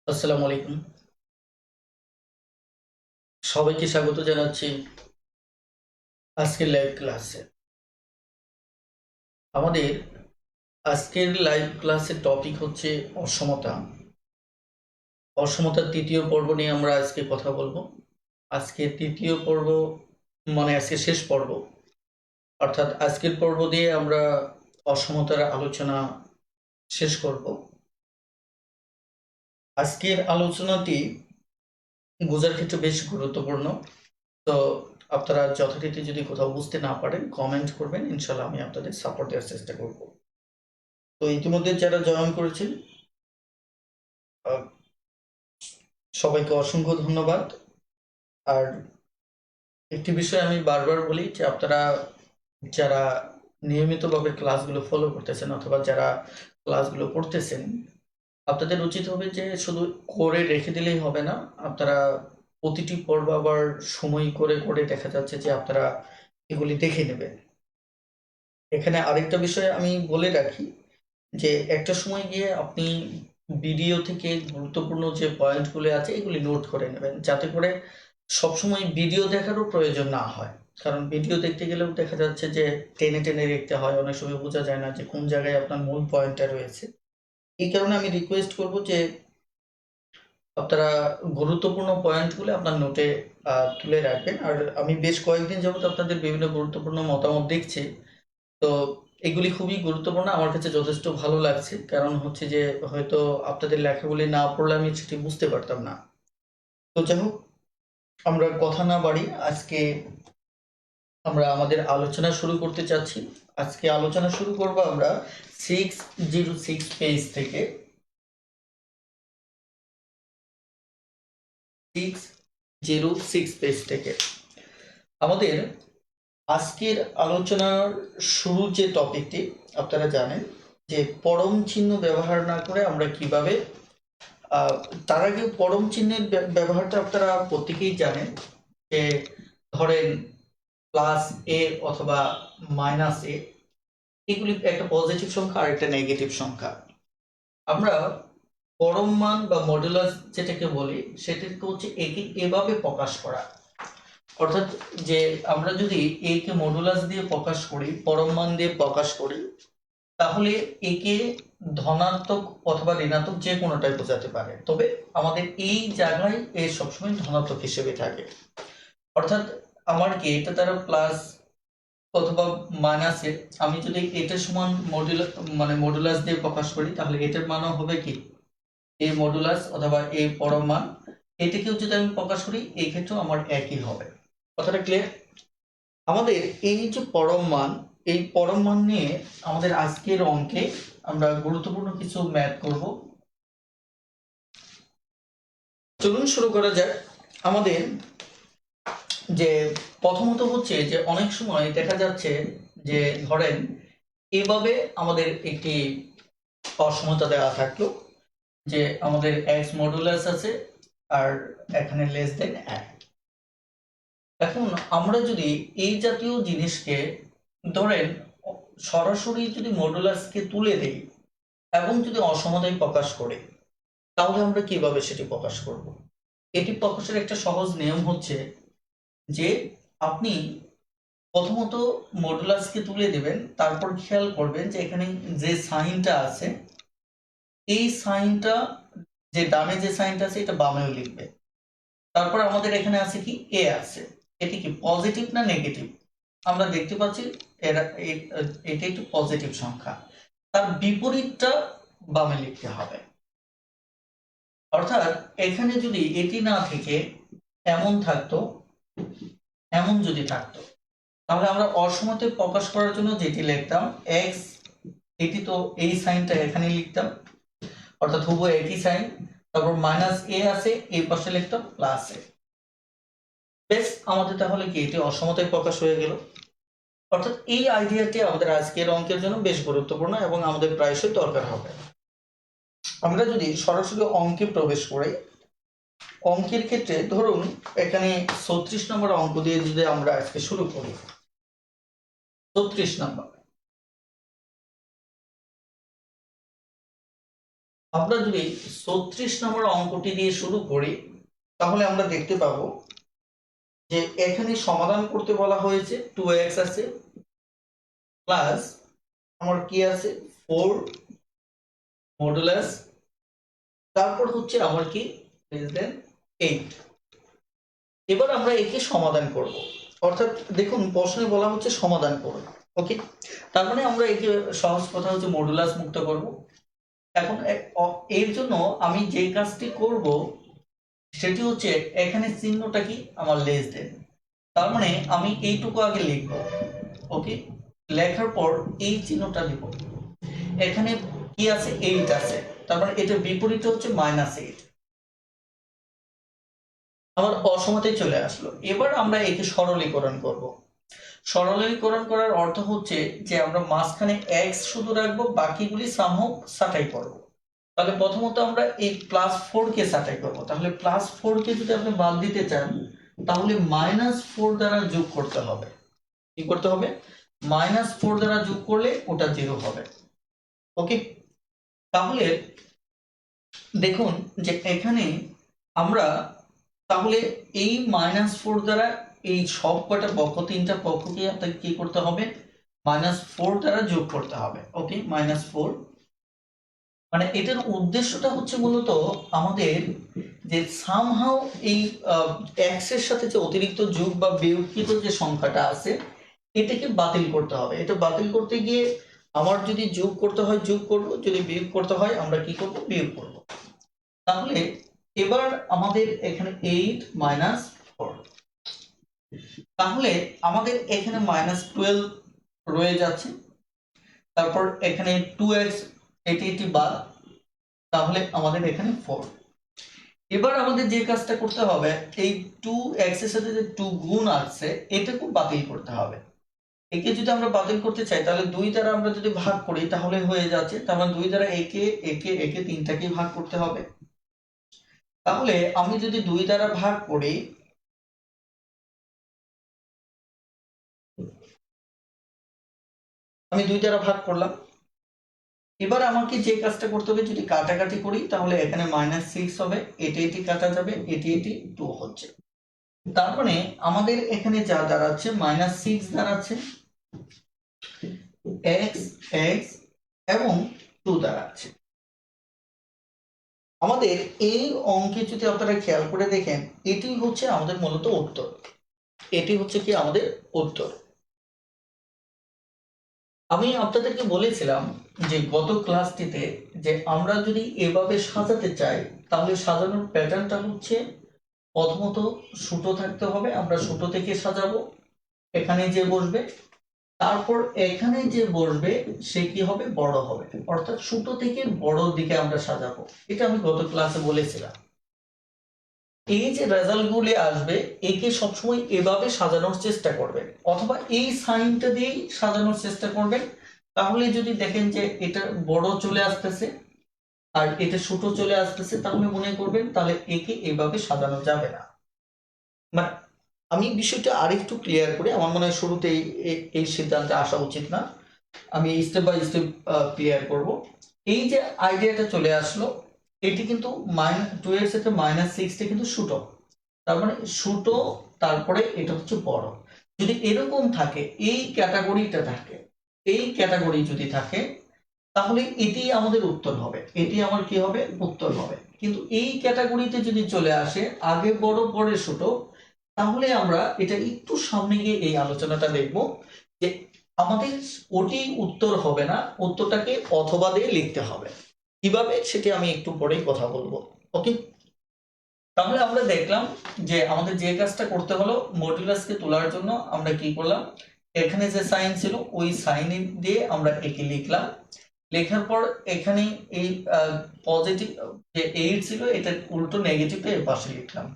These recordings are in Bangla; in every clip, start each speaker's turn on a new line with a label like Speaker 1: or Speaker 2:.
Speaker 1: আসসালামু আলাইকুম। সবাইকে স্বাগত জানাচ্ছি আজকের লাইভ ক্লাসে। আমাদের আজকের লাইভ ক্লাসের টপিক হচ্ছে অসমতা। অসমতার তৃতীয় পর্ব নিয়ে আমরা আজকে কথা বলবো। আজকে তৃতীয় পর্ব মানে আজকে শেষ পর্ব, অর্থাৎ আজকের পর্ব দিয়ে আমরা অসমতার আলোচনা শেষ করব। আজকের আলোচনাটি বোঝার ক্ষেত্রে বেশ গুরুত্বপূর্ণ। তো আপনারা যথারীতি যদি কোথাও বুঝতে না পারেন কমেন্ট করবেন, ইনশাল্লাহ আমি আপনাদের সাপোর্ট দেওয়ার চেষ্টা করব। তো ইতিমধ্যে যারা জয়েন করেছেন আহ, সবাইকে অসংখ্য ধন্যবাদ। আর একটি বিষয় আমি বারবার বলি যে আপনারা যারা নিয়মিতভাবে ক্লাসগুলো ফলো করতেছেন অথবা যারা ক্লাসগুলো করতেছেন, আপনাদের উচিত হবে যে শুধু করে রেখে দিলেই হবে না। আপনারা প্রতিটি পর্ব আবার সময় করে করে দেখা যাচ্ছে যে আপনারা এগুলি দেখে নেবেন। এখানে আরেকটা বিষয় আমি বলে রাখি যে একটা সময় গিয়ে আপনি ভিডিও থেকে গুরুত্বপূর্ণ যে পয়েন্টগুলো আছে এগুলি নোট করে নেবেন, যাতে করে সবসময় ভিডিও দেখারও প্রয়োজন না হয়। কারণ ভিডিও দেখতে গেলেও দেখা যাচ্ছে যে টেনে টেনে দেখতে হয়, অনেক সময় বোঝা যায় না যে কোন জায়গায় আপনার মূল পয়েন্টটা রয়েছে। এই কারণে আমি রিকোয়েস্ট করব যে আপনারা গুরুত্বপূর্ণ পয়েন্টগুলো আপনার নোটে তুলে রাখবেন। আর আমি বেশ কয়েকদিন যাবত আপনাদের বিভিন্ন গুরুত্বপূর্ণ মতামত দেখছি। তো এগুলি খুবই গুরুত্বপূর্ণ, আমার কাছে যথেষ্ট ভালো লাগছে। কারণ হচ্ছে যে হয়তো আপনাদের লেখাগুলি না পড়লে আমি সেটি বুঝতে পারতাম না। তো যাই হোক, আমরা কথা না বাড়ি আজকে আমরা আমাদের আলোচনা শুরু করতে চাচ্ছি। আজকে আলোচনা শুরু করব আমরা 606 পেজ থেকে। 606 পেজ থেকে আমাদের আজকের আলোচনার শুরুর যে টপিকটি আপনারা জানেন যে পরম চিহ্ন ব্যবহার না করে আমরা কিভাবে আহ, তার আগে পরম চিহ্নের ব্যবহারটা আপনারা প্রত্যেকেই জানেন যে ধরেন প্লাস এ অথবা মাইনাস এ, এগুলি একটা পজিটিভ সংখ্যা আর একটা নেগেটিভ সংখ্যা। আমরা পরম মান বা মডুলাস যেটাকে বলি সেটাকে হচ্ছে একে এভাবে প্রকাশ করা। অর্থাৎ যে আমরা যদি এ কে মডুলাস দিয়ে প্রকাশ করি, পরম মান দিয়ে প্রকাশ করি, তাহলে একে ধনাত্মক অথবা ঋণাত্মক যে কোনোটাই বোঝাতে পারে, তবে আমাদের এই জায়গায় এ সবসময় ধনাত্মক হিসেবে থাকে। অর্থাৎ আমার কি এটা দ্বারা প্লাস অথবা মাইনাসে, আমি যদি এটার সমান মডুলাস মানে মডুলাস দিয়ে প্রকাশ করি তাহলে এটার মানও হবে কি এ মডুলাস অথবা এ পরম মান। এটাকেও যদি আমি প্রকাশ করি এই ক্ষেত্রেও আমার একই হবে। কথাটা ক্লিয়ার? আমাদের এই যে পরম মান, এই পরম মান নিয়ে আমাদের আজকের অঙ্কে আমরা গুরুত্বপূর্ণ কিছু ম্যাথ করব। চলুন শুরু করা যাক। আমাদের যে প্রথমত হচ্ছে যে অনেক সময় দেখা যাচ্ছে যে ধরেন এভাবে আমাদের একটি অসমতা দেওয়া থাকলো যে আমাদের এক্স মডুলাস আছে আর এখানে লেস দেন এক। এখন আমরা যদি এই জাতীয় জিনিসকে ধরেন সরাসরি যদি মডুলাসকে তুলে দেই এবং যদি অসমতায় প্রকাশ করে, তাহলে আমরা কিভাবে সেটি প্রকাশ করব? এটি প্রকাশের একটা সহজ নিয়ম হচ্ছে যে আপনি প্রথমত মডুলাসকে তুলে দেবেন, তারপর খেয়াল করবেন যে এখানে যে সাইনটা আছে এই সাইনটা, যে ডানে যে সাইনটা আছে এটা বামেও লিখবে। তারপর আমাদের এখানে আছে কি এ আছে, এটি কি পজিটিভ না নেগেটিভ? আমরা দেখতে পাচ্ছি এটা একটু পজিটিভ সংখ্যা, তার বিপরীতটা বামে লিখতে হবে। অর্থাৎ এখানে যদি এটি না থেকে এমন থাকতো, এমন যদি থাকতো, তাহলে আমরা অসমতে প্রকাশ করার জন্য যেটি লিখতাম এক্স, এটি তো এই সাইনটা এখানে লিখতাম, অর্থাৎ হুবহু একই সাইন। তারপর মাইনাস এ আছে, এই পাশে লিখতাম প্লাস এ। বেশ, আমাদের তাহলে কি এটি অসমতায় প্রকাশ হয়ে গেল। অর্থাৎ এই আইডিয়াটি আমাদের আজকের অঙ্কের জন্য বেশ গুরুত্বপূর্ণ এবং আমাদের প্রায়শই দরকার হবে। আমরা যদি সরাসরি অঙ্কে প্রবেশ করি, অঙ্কের ক্ষেত্রে ধরুন এখানে 36 নম্বর অঙ্ক দিয়ে যদি আমরা আজকে শুরু করি। 36 নম্বর, আমরা যদি 36 নম্বর অঙ্কটি দিয়ে শুরু করি তাহলে আমরা দেখতে পাবো যে এখানে সমাধান করতে বলা হয়েছে 2x আছে প্লাস আমার কি আছে 4 মডুলাস, তারপর হচ্ছে আমার কি লেস দেন 8। এবার আমরা একে সমাধান করব, অর্থাৎ দেখুন প্রশ্নে বলা হচ্ছে সমাধান করুন। ওকে, তার মানে আমরা একে সহজ কথা হচ্ছে মডুলাস মুক্ত করব। এখন এর জন্য আমি যে কাজটি করব সেটি হচ্ছে এখানে চিহ্নটা কি আমার লেস দেন, তার মানে আমি এইটুকু আগে লিখব। ওকে, লেখার পর এই চিহ্নটা দিব। এখানে কি আছে 8 আছে, তার মানে এটার বিপরীতে হচ্ছে -8। আমার অসমতে চলে আসলো। এবার আমরা একে সরলীকরণ করব। সরলীকরণ করার অর্থ হচ্ছে যে আমরা মাঝখানে x শুধু রাখবো, বাকিগুলি সামহাও ছাঁটাই করব। তাহলে প্রথমত আমরা এই +4 কে ছাঁটাই করব। তাহলে +4 কে যদি আপনি বাদ দিতে চান তাহলে -4 দ্বারা যোগ করতে হবে। কি করতে হবে? -4 দ্বারা যোগ করলে ওটা 0 হবে। ওকে, তাহলে দেখুন যে এখানে আমরা তাহলে এই -4 দ্বারা এই সব কয়টা পক্ষ, তিনটা পক্ষকে আপনাকে কি করতে হবে? -4 দ্বারা যোগ করতে হবে। ওকে, -4 মানে এটার উদ্দেশ্যটা হচ্ছে মূলত আমাদের যে সামহাও এই x এর সাথে যে অতিরিক্ত যোগ বা বিয়োগকৃত যে সংখ্যাটা আছে এটাকে বাতিল করতে হবে। এটা বাতিল করতে গিয়ে আমার যদি যোগ করতে হয় যোগ করব, যদি বিয়োগ করতে হয় আমরা কি করব? বিয়োগ করব। তাহলে এবার আমাদের এখানে 8 - 4, তাহলে আমাদের এখানে -12 রয়ে যাচ্ছে। তারপর এখানে 2x এটি বাদ, তাহলে আমাদের এখানে 4। এবার আমাদের যে কাজটা করতে হবে এই 2x এর সাথে যে 2 গুণ আছে এটাকে বাতিল করতে হবে। একে যদি আমরা বাতিল করতে চাই তাহলে 2 দ্বারা আমরা যদি ভাগ করি তাহলে হয়ে যাচ্ছে, তার মানে 2 দ্বারা একে তিনটাকে ভাগ করতে হবে। তাহলে আমি যদি 2 দ্বারা ভাগ করি, আমি 2 দ্বারা ভাগ করলাম। এবার আমাকে যে কাজটা করতে হবে যদি কাটাকাটি করি তাহলে এখানে -6 হবে, এটি কাটা যাবে, এটি 2 হচ্ছে। তার মানে আমাদের এখানে যা দাঁড়াচ্ছে -6 দাঁড়াচ্ছে, x এবং 2 দাঁড়াচ্ছে। আমাদের এই অঙ্কে যদি আপনারা খেয়াল করে দেখেন এটি হচ্ছে আমাদের মূলত উত্তর। এটি হচ্ছে কি আমাদের উত্তর। আমি আপনাদেরকে বলেছিলাম যে গত ক্লাসটিতে যে আমরা যদি এভাবে সাজাতে চাই তাহলে সাজানোর প্যাটার্নটা হচ্ছে প্রথমত সুতো থাকতে হবে, আমরা সুতো থেকে সাজাবো। এখানে যে বসবে, তারপর এখানে যে বসবে সে কি হবে? বড় হবে, অর্থাৎ ছোট থেকে বড় দিকে আমরা সাজাবো। এটা আমি গত ক্লাসে বলেছিলাম। এই যে রেজাল্ট গুলি আসবে একে সবসময় এভাবে সাজানোর চেষ্টা করবেন, অথবা এই সাইনটা দিয়েই সাজানোর চেষ্টা করবেন। তাহলে যদি দেখেন যে এটা বড় চলে আসতেছে আর এটা ছোট চলে আসতেছে তাহলে মনে করবেন তাহলে একে এভাবে সাজানো যাবে না। মানে আমি বিষয়টা আরেকটু ক্লিয়ার করে, আমার মনে হয় শুরুতেই এই সিদ্ধান্তে আসা উচিত না, আমি স্টেপ বাই স্টেপ ক্লিয়ার করব। এই যে আইডিয়াটা চলে আসলো এটি কিন্তু 2 এর সাথে -6টা কিন্তু ছোট, তার মানে ছোট, তারপরে এটা হচ্ছে বড়। যদি এরকম থাকে, এই ক্যাটাগরিটা থাকে, এই ক্যাটাগরি যদি থাকে তাহলে এটি আমাদের উত্তর হবে, এটি আমার কি হবে? উত্তর হবে। কিন্তু এই ক্যাটাগরিতে যদি চলে আসে আগে বড় পরে ছোট, তাহলে আমরা এটা একটু সামনে গিয়ে এই আলোচনাটা দেখব যে আমাদের ওটি উত্তর হবে না, উত্তরটাকে অথবা দিয়ে লিখতে হবে। কিভাবে সেটি আমি একটু পরেই কথা বলবো। ওকে, তাহলে আমরা দেখলাম যে আমাদের যে কাজটা করতে হলো মডুলাসকে তোলার জন্য আমরা কি করলাম, এখানে যে সাইন ছিল ওই সাইন দিয়ে আমরা একে লিখলাম। লেখার পর এখানে এই পজিটিভ যে 8 ছিল এটা উল্টো নেগেটিভটা এর পাশে লিখলাম।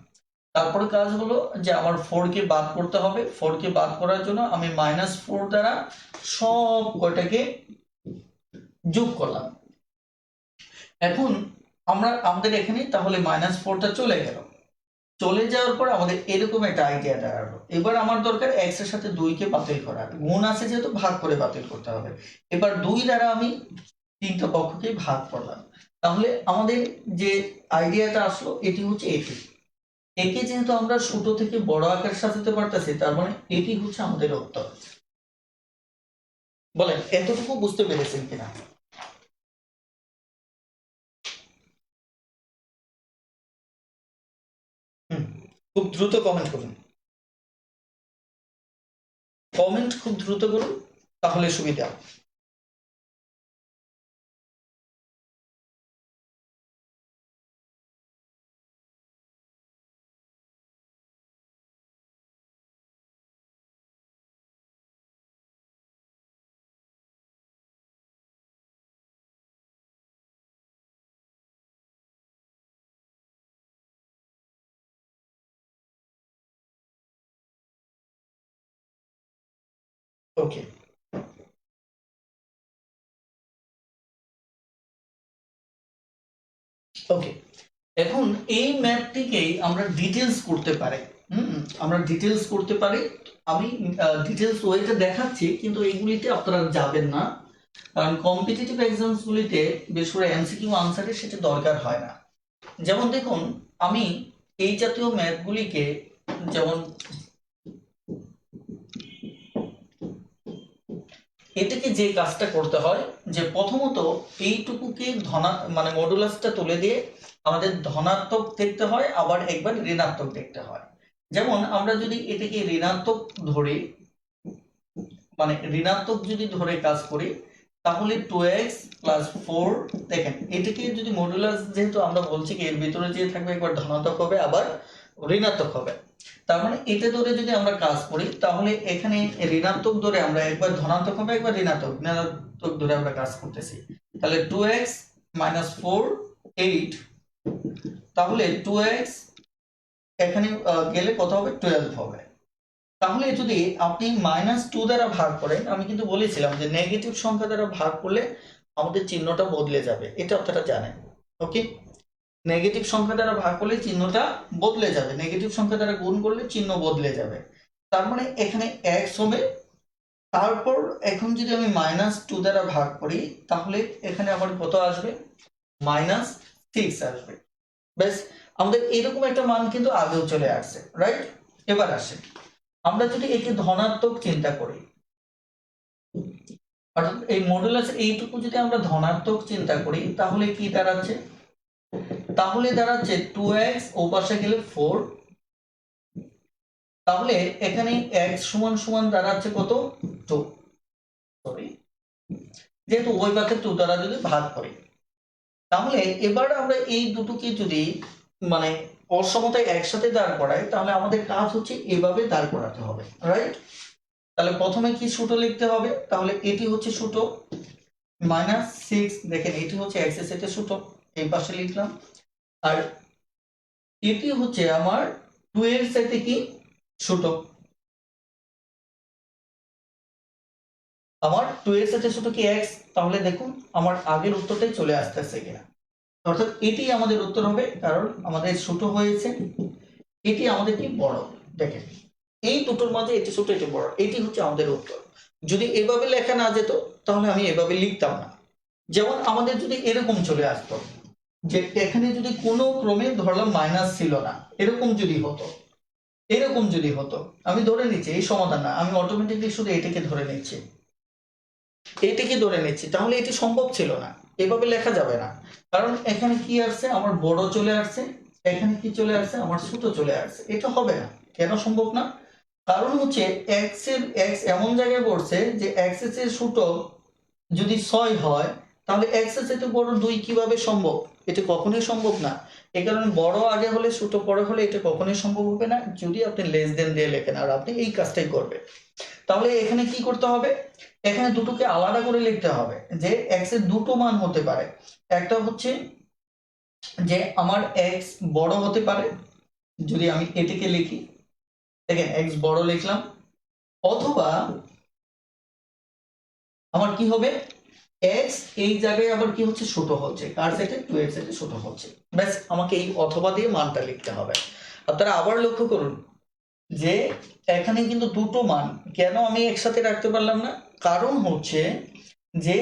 Speaker 1: তারপরে কাজ হলো যে আমার 4 কে বাদ করতে হবে। 4 কে বাদ করার জন্য আমি -4 দ্বারা সব কয়টাকে যোগ করলাম। এখন আমাদের এখানে তাহলে -4টা চলে গেল। চলে যাওয়ার পর আমাদের এরকম একটা আইডিয়া দাঁড়ালো। এবার আমার দরকার x এর সাথে 2 কে বাতিল করা, গুণ আছে যেহেতু ভাগ করে বাতিল করতে হবে। এবার 2 দ্বারা আমি তিনটা পক্ষকে ভাগ করলাম। তাহলে আমাদের যে আইডিয়াটা আসলো এটি হচ্ছে এটি। একে যেহেতু আমরা ছোট থেকে বড় আকার সাজাতে পারতেছি, তার মানে এটি হচ্ছে আমাদের উত্তর। বলেন এতটুকু বুঝতে পেরেছেন কিনা? খুব দ্রুত কমেন্ট করুন, কমেন্ট খুব দ্রুত করুন, তাহলে সুবিধা। ওকে, ওকে, এখন এই ম্যাপটিকেই আমরা ডিটেলস করতে পারি। আমরা ডিটেলস করতে পারি। আমি ডিটেলস ওয়েতে দেখাচ্ছি, কিন্তু এইগুলিতে আপনারা যাবেন না, কারণ কম্পিটিটিভ এক্সামস গুলিতে বিশেষ করে এমসিকিউ আনসারে সেটা দরকার হয় না। যেমন দেখুন, আমি এই জাতীয় ম্যাথগুলিকে, যেমন এটাকে যে কাজটা করতে হয় যে প্রথমত এইটুকুকে মানে মডুলাসটা তুলে দিয়ে আমাদের ধনাত্মক দেখতে হয়, আবার একবার ঋণাত্মক দেখতে হয়। যেমন আমরা যদি এটাকে ঋণাত্মক ধরি, মানে ঋণাত্মক যদি ধরে কাজ করি, তাহলে 2x প্লাস 4, দেখেন এটাকে যদি মডুলাস, যেহেতু আমরা বলছি কি এর ভিতরে যে থাকবে একবার ধনাত্মক হবে আবার ঋণাত্মক হবে, তার মানে এটা ধরে যদি আমরা কাজ করি, তাহলে এখানে ঋণাত্মক ধরে আমরা একবার ধনাত্মক হবে একবার ঋণাত্মক ধরে আমরা কাজ করতেছি। তাহলে 2x মাইনাস 4 8, তাহলে 2x এখানে গেলে কত হবে? 12 হবে। তাহলে যদি আপনি -2 দ্বারা ভাগ করেন, আমি কিন্তু বলেছিলাম যে নেগেটিভ সংখ্যা দ্বারা ভাগ করলে আমাদের চিহ্নটা বদলে যাবে, এটা আপনারা জানেন। ওকে, নেগেটিভ সংখ্যা দ্বারা ভাগ করলে চিহ্নটা বদলে যাবে, নেগেটিভ সংখ্যা দ্বারা গুণ করলে চিহ্ন বদলে যাবে। তার মানে এখানে x হবে। তারপর এখন যদি আমি -2 দ্বারা ভাগ করি, তাহলে এখানে আবার কত আসবে? -6 আসবে। বেশ, আমাদের এরকম একটা মান কিন্তু আগেও চলে আসছে, রাইট? এবার আসে, আমরা যদি একে ধনাত্মক চিন্তা করি, অর্থাৎ এই মডুলাস এইটুকু যদি আমরা ধনাত্মক চিন্তা করি, তাহলে কি দাঁড়াচ্ছে? তাহলে দাঁড়াচ্ছে 2x ও পাশে গেলে 4, তাহলে এখানে x সমান সমান দাঁড়াচ্ছে কত? 2। সরি, যেহেতু ওই পাশে 2 দ্বারা যদি ভাগ করি, তাহলে এবার আমরা এই দুটোকে যদি মানে অসমতায় একসাথে দাঁড় করাই, তাহলে আমাদের কাজ হচ্ছে এভাবে দাঁড় করাতে হবে, রাইট? তাহলে প্রথমে কি সূত্র লিখতে হবে? তাহলে এটি হচ্ছে সূত্র -6, দেখেন এটি হচ্ছে x এর সাথে সূত্র, এই পাশে লিখলাম। আর এটি হচ্ছে আমার 2 এর সাথে কি সূত্র, আমার 2 এর সাথে সূত্র কি x। তাহলে দেখুন আমার আগের উত্তরটাই চলে আসতেছে কিনা, অর্থাৎ এটি আমাদের উত্তর হবে, কারণ আমাদের ছোট হয়েছে, এটি আমাদের কি বড়। দেখেন এই দুটোর মাঝে এটি ছোট এটি বড়, এটি হচ্ছে আমাদের উত্তর। যদি এভাবে লেখা না যেত, তাহলে আমি এভাবে লিখতাম না। যেমন আমাদের যদি এরকম চলে আসতো যে এখানে যদি কোনো ক্রমে ধরলাম মাইনাস ছিল না, এরকম যদি হতো, এরকম যদি হতো, আমি ধরে নিচ্ছি এই সমাধান না, আমি অটোমেটিকলি শুধু এটাকে ধরে নিচ্ছি, এটাকে ধরে নিচ্ছি, তাহলে এটি সম্ভব ছিল না, এভাবে লেখা যাবে না। কারণ এখানে কি আসছে? আমার বড় চলে আসছে, এখানে কি চলে আসছে? আমার ছোট চলে আসছে, এটা হবে না। কেন সম্ভব না? কারণ হচ্ছে x এমন জায়গায় পড়ছে যে x এর চেয়ে ছোট যদি 6 হয়, তাহলে x এর চেয়ে বড় 2 কিভাবে সম্ভব? এটা কখনোই সম্ভব না। এই কারণে বড় আগে হলে ছোট পরে হলে এটা কখনোই সম্ভব হবে না, যদি আপনি লেস দেন দিয়ে লেখেন। আর আপনি এই কাজটাই করবেন। তাহলে এখানে কি করতে হবে? এখানে দুটোকে আলাদা করে লিখতে হবে যে x এর দুটো মান হতে পারে। একটা হচ্ছে যে আমার x বড় হতে পারে, যদি আমি এটাকে লিখি, দেখেন x বড় লিখলাম, অথবা আমার কি হবে? x এই জায়গায় আবার কি হচ্ছে? ছোট হচ্ছে, কার সাথে? 2 এর সাথে ছোট হচ্ছে। ব্যাস, আমাকে এই অথবা দিয়ে মানটা লিখতে হবে। আপনারা আবার লক্ষ্য করুন যে এখানে কিন্তু দুটো মান, কেন আমি একসাথে রাখতে পারলাম না? কারণ হচ্ছে যে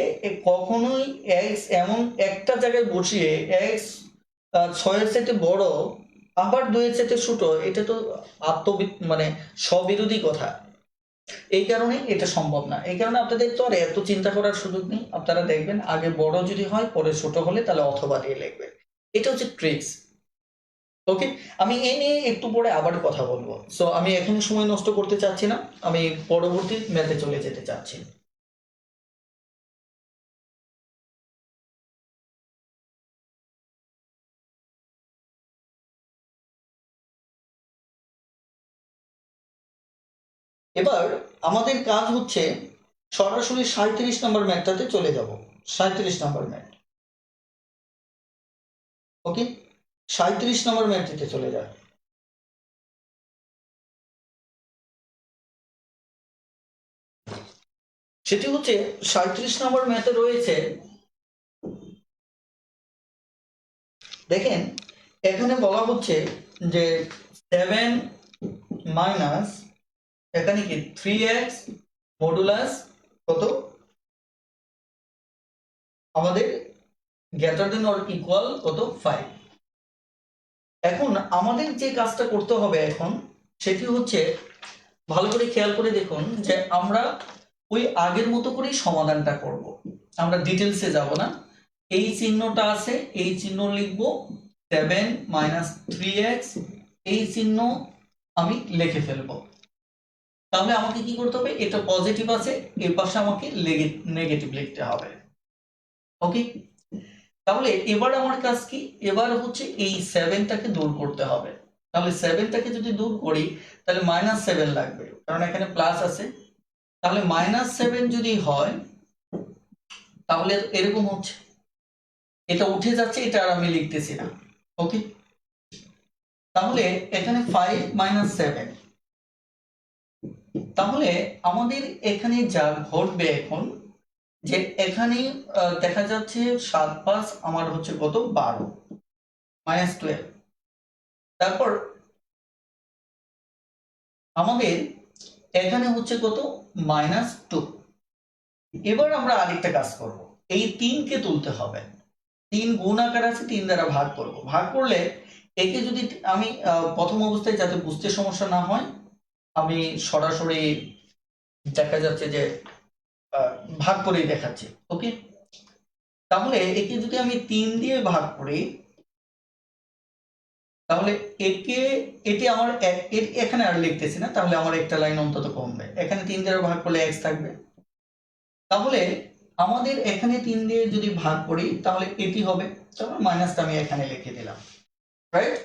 Speaker 1: কখনোই এক্স এমন একটা জায়গায় বসিয়ে এক্স 6-এর চাইতে বড় আবার 2-এর চাইতে ছোট, এটা তো মানে স্ববিরোধী কথা। এই কারণে এটা সম্ভব না। এই কারণে আপনাদের তো আর এত চিন্তা করার সুযোগ নেই। আপনারা দেখবেন আগে বড় যদি হয় পরে ছোট হলে তাহলে অথবা দিয়ে লিখবেন। এটা হচ্ছে ট্রিক্স। ওকে, আমি এ নিয়ে একটু পরে আবার কথা বলবো। সো আমি এখানে সময় নষ্ট করতে চাচ্ছি না, আমি পরবর্তী ম্যাথে চলে যেতে চাচ্ছি। এবার আমাদের কাজ হচ্ছে সরাসরি 37 নম্বর ম্যাথটাতে চলে যাব। 37 নম্বর ম্যাথ। ওকে, 37 নম্বর ম্যাথটিতে চলে যায়। সেটি হচ্ছে 37 নম্বর ম্যাথে রয়েছে, দেখেন এখানে বলা হচ্ছে যে 7 মাইনাস এখানে কি 3x মডুলাস কত আমাদের গ্রেটার দেন অর ইকুয়াল কত 5। এখন আমাদের যে কাজটা করতে হবে এখন সেটি হচ্ছে, ভালো করে খেয়াল করে দেখুন যে আমরা ওই আগের মতো করেই সমাধানটা করব, আমরা ডিটেলসে যাব না। এই চিহ্নটা আছে, এই চিহ্ন লিখব 7 মাইনাস 3x, এই চিহ্ন আমি লিখে ফেলবো। তাহলে আমাকে কি করতে হবে, এটা পজিটিভ আছে এর পাশে আমাকে নেগেটিভ লিখতে হবে। ওকে, তাহলে এবার আমার কাজ কি, এবার হচ্ছে এই 7টাকে দূর করতে হবে। তাহলে 7টাকে যদি দূর করি তাহলে -7 লাগবে, কারণ এখানে প্লাস আছে। তাহলে -7 যদি হয় তাহলে এরকম হচ্ছে, এটা উঠে যাচ্ছে, এটা আর আমি লিখতেছি না। ওকে, তাহলে এখানে 5 - 7, তাহলে আমাদের এখানে যা ঘটবে এখন যে এখানে দেখা যাচ্ছে 7 5 আমার হচ্ছে কত 12 -12। তারপর আমাদের এখানে হচ্ছে কত -2। এবার আমরা আরেকটা কাজ করব, এই 3কে তুলতে হবে। 3 গুণ আকার আছে, 3 দ্বারা ভাগ করব। ভাগ করলে একে যদি আমি প্রথম অবস্থায় যাতে বুঝতে সমস্যা না হয় আমি সরাসরি দেখা যাচ্ছে যে ভাগ করেই দেখাচ্ছি। ওকে, তাহলে একে যদি আমি 3 দিয়ে ভাগ করি তাহলে একে এটি আমার এখানে আর লিখতেছি না, তাহলে আমার একটা লাইন অন্তত কমবে। এখানে 3 দ্বারা ভাগ করলে x থাকবে। তাহলে আমাদের এখানে 3 দিয়ে যদি ভাগ করি তাহলে এটি হবে, তাহলে মাইনাসটা আমি এখানে লিখে দিলাম, রাইট?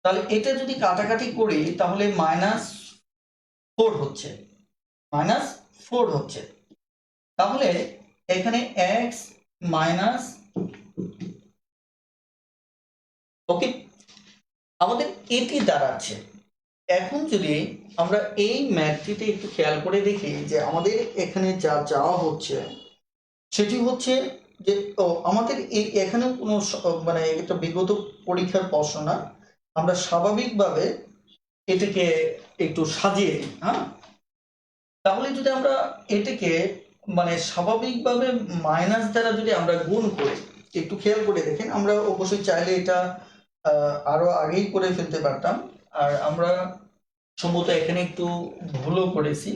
Speaker 1: তাহলে এটা যদি কাটাকাটি করি তাহলে -4 হচ্ছে, -4 হচ্ছে। তাহলে এখানে x মাইনাস, ওকে, আমাদের এটি দাঁড়াচ্ছে। এখন যদি আমরা এই ম্যাথটিতে একটু খেয়াল করে দেখি যে আমাদের এখানে যা চাওয়া হচ্ছে সেটি হচ্ছে যে আমাদের এই এখানে কোনো মানে এটা বিগত পরীক্ষার প্রশ্ন না, আমরা স্বাভাবিকভাবে এটাকে একটু সাজিয়ে দিই। হ্যাঁ, তাহলে যদি আমরা এটাকে মানে স্বাভাবিকভাবে মাইনাস দ্বারা যদি আমরা গুণ করি, একটু খেয়াল করে দেখেন, আমরা অবশ্যই চাইলে এটা আরো আগেই করে ফেলতে পারতাম, আর আমরা সম্ভবত এখানে একটু ভুলও করেছি,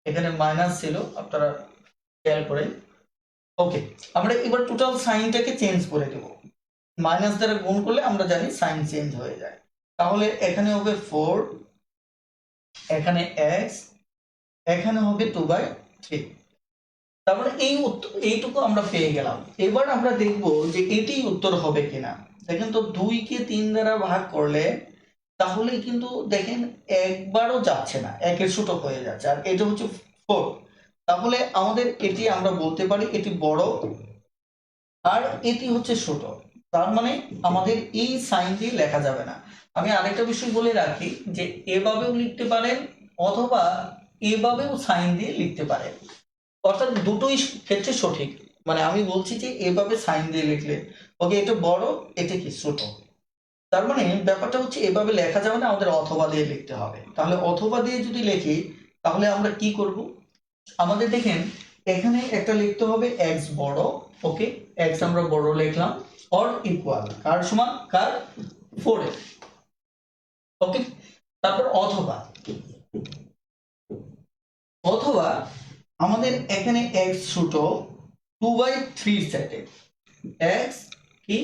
Speaker 1: এখানে মাইনাস ছিল, আপনারা খেয়াল করে। ওকে, আমরা এবার টোটাল সাইনটাকে চেঞ্জ করে দেব, মাইনাস দ্বারা গুণ করলে আমরা জানি সাইন চেঞ্জ হয়ে যায়। তাহলে এখানে হবে 4, এখানে x, এখানে হবে 2/3। তারপরে এই এইটুকু আমরা পেয়ে গেলাম। এবার আমরা দেখব যে এটি উত্তর হবে কিনা। দেখেন তো 2কে 3 দ্বারা ভাগ করলে তাহলে কিন্তু দেখেন একবারও যাচ্ছে না, একের ছোট হয়ে যাচ্ছে, আর এটা হচ্ছে 4। তাহলে আমাদের এটি আমরা বলতে পারি এটি বড় আর এটি হচ্ছে ছোট। তার মানে আমাদের এই সাইন দিয়ে লেখা যাবে না। আমি আরেকটা বিষয় বলে রাখি যে এভাবেও লিখতে পারেন অথবা এভাবেও সাইন দিয়ে লিখতে পারেন, অর্থাৎ দুটোই ক্ষেত্রে সঠিক। মানে আমি বলছি যে এভাবে সাইন দিয়ে লিখলে ওকে এটা বড়, এটা কি ছোট। তার মানে ব্যাপারটা হচ্ছে এভাবে লেখা যাবে না, আমাদের অথবা দিয়ে লিখতে হবে। তাহলে অথবা দিয়ে যদি লিখি তাহলে আমরা কি করব, আমাদের দেখেন এখানে একটা লিখতে হবে এক্স বড়, ওকে, এক্স আমরা বড় লিখলাম, অর ইকুয়াল কার সমান, কার 4 এর, ওকে। তারপর অথবা অথবা আমাদের এখানে এক্স ছোট 2/3 সেটে, এক্স কি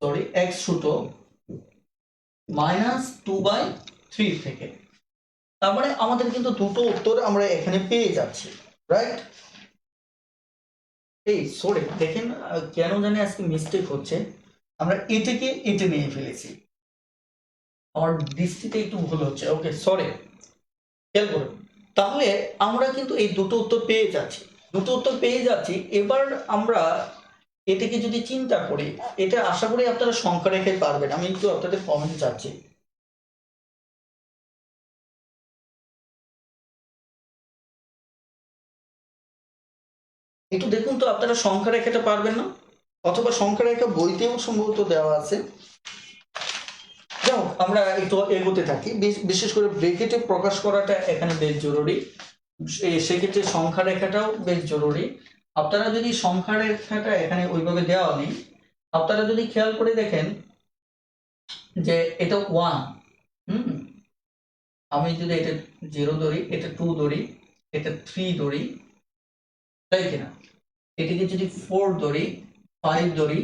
Speaker 1: সরি এক্স ছোট -2/3 থেকে, তার মানে আমাদের কিন্তু দুটো উত্তর আমরা এখানে পেয়ে যাচ্ছি, রাইট। এই সরি দেখেন কেন জানি আজকে মিস্টেক হচ্ছে, আমরা এটাকে এটা নিয়ে ফেলেছি, আমার দৃষ্টিতে একটু ভুল হচ্ছে, ওকে সরি, খেয়াল করুন। তাহলে আমরা কিন্তু এই দুটো উত্তর পেয়ে যাচ্ছি, দুটো উত্তর পেয়ে যাচ্ছি। এবার আমরা এটাকে যদি চিন্তা করি, এটা আশা করি আপনারা সংখ্যা রেখে পারবেন। আমি একটু আপনাদের কমেন্ট চাচ্ছি। একটু দেখুন তো আপনারা সংখ্যা রেখাটা পারবেন না, অথবা সংখ্যা রেখা বইতেও সম্ভবত দেওয়া আছে। যাও আমরা একটু এগোতে থাকি, বিশেষ করে ব্রেকেটে প্রকাশ করাটা এখানে বেশ জরুরি, সেক্ষেত্রে সংখ্যা রেখাটাও বেশ জরুরি। আপনারা যদি সংখ্যা রেখাটা এখানে ওইভাবে দেওয়া নেই, আপনারা যদি খেয়াল করে দেখেন যে এটা 1, আমি যদি এটা 0 ধরি, এটা 2 ধরি, এটা 3 ধরি, তাই কিনা, এটিকে যদি 4 ধরি, 5 ধরি,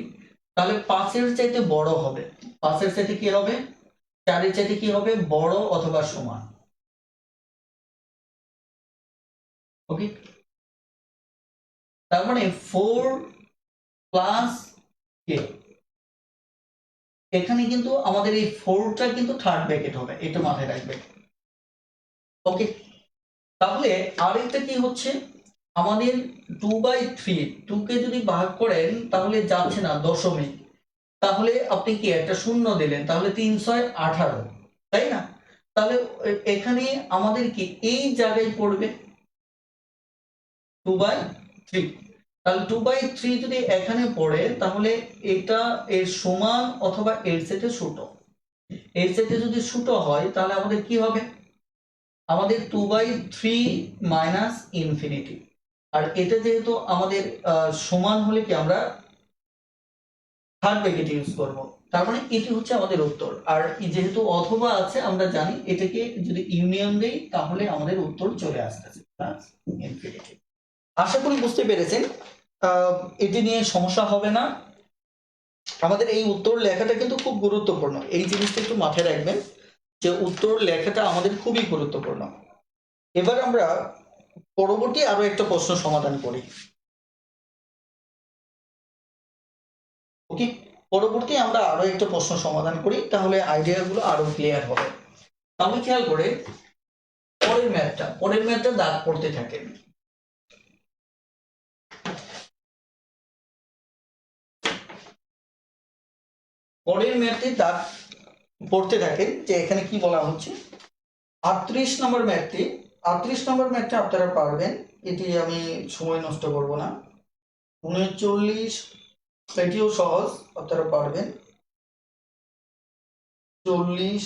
Speaker 1: তাহলে 5-এর চাইতে বড় হবে, 5-এর চাইতে কি হবে, 4-এর চাইতে কি হবে, বড় অথবা সমান, ওকে। তার মানে 4 প্লাস কে, এখানে কিন্তু আমাদের এই 4টা কিন্তু থার্ড ব্র্যাকেট হবে, এটা মাথায় রাখবেন, ওকে। তাহলে আরেকটা কি হচ্ছে, আমাদের 2/3, 2 কে যদি ভাগ করেন তাহলে যাচ্ছে না দশমিক, তাহলে আপনি কি একটা শূন্য দিলেন, তাহলে 3×6 = 18, তাই না। তাহলে এখানে আমাদের কি এই জায়গায় পড়বে 2/3, তাহলে 2/3 যদি এখানে পড়ে, তাহলে এটা এর সমান অথবা এর থেকে ছোট, এর থেকে যদি ছোট হয় তাহলে আমাদের কি হবে, আমাদের 2/3 মাইনাস ইনফিনিটি, আর এটা যেহেতু আমাদের সমান হলে কি আমরা থার্ড ব্র্যাকেট ইউজ করব, তার মানে এটি হচ্ছে আমাদের উত্তর। আর যেহেতু অথবা আছে আমরা জানি, এটাকে যদি ইউনিয়ন দেই তাহলে আমাদের উত্তর চলে আসতেছে প্লাস ইনফিনিটি। আশা করি বুঝতে পেরেছেন, এটি নিয়ে সমস্যা হবে না। আমাদের এই উত্তর লেখাটা কিন্তু খুব গুরুত্বপূর্ণ, এই জিনিসটা একটু মাথায় রাখবেন যে উত্তর লেখাটা আমাদের খুবই গুরুত্বপূর্ণ। এবার আমরা পরবর্তী আরো একটা প্রশ্ন সমাধান করি, ওকে। পরবর্তী আমরা আরো একটা প্রশ্ন সমাধান করি, তাহলে আইডিয়াগুলো আরো ক্লিয়ার হবে। তাহলে খেয়াল করে পরের ম্যাথটা দাগ পড়তে থাকেন। পরের ম্যাথে দাগ পড়তে থাকেন যে এখানে কি বলা হচ্ছে। 38 নম্বর ম্যাথটি, 38 নম্বর ম্যাথটা আপনারা পারবেন, এটি আমি সময় নষ্ট করব না। 39, এটিও সহজ, আপনারা পারবেন। 40,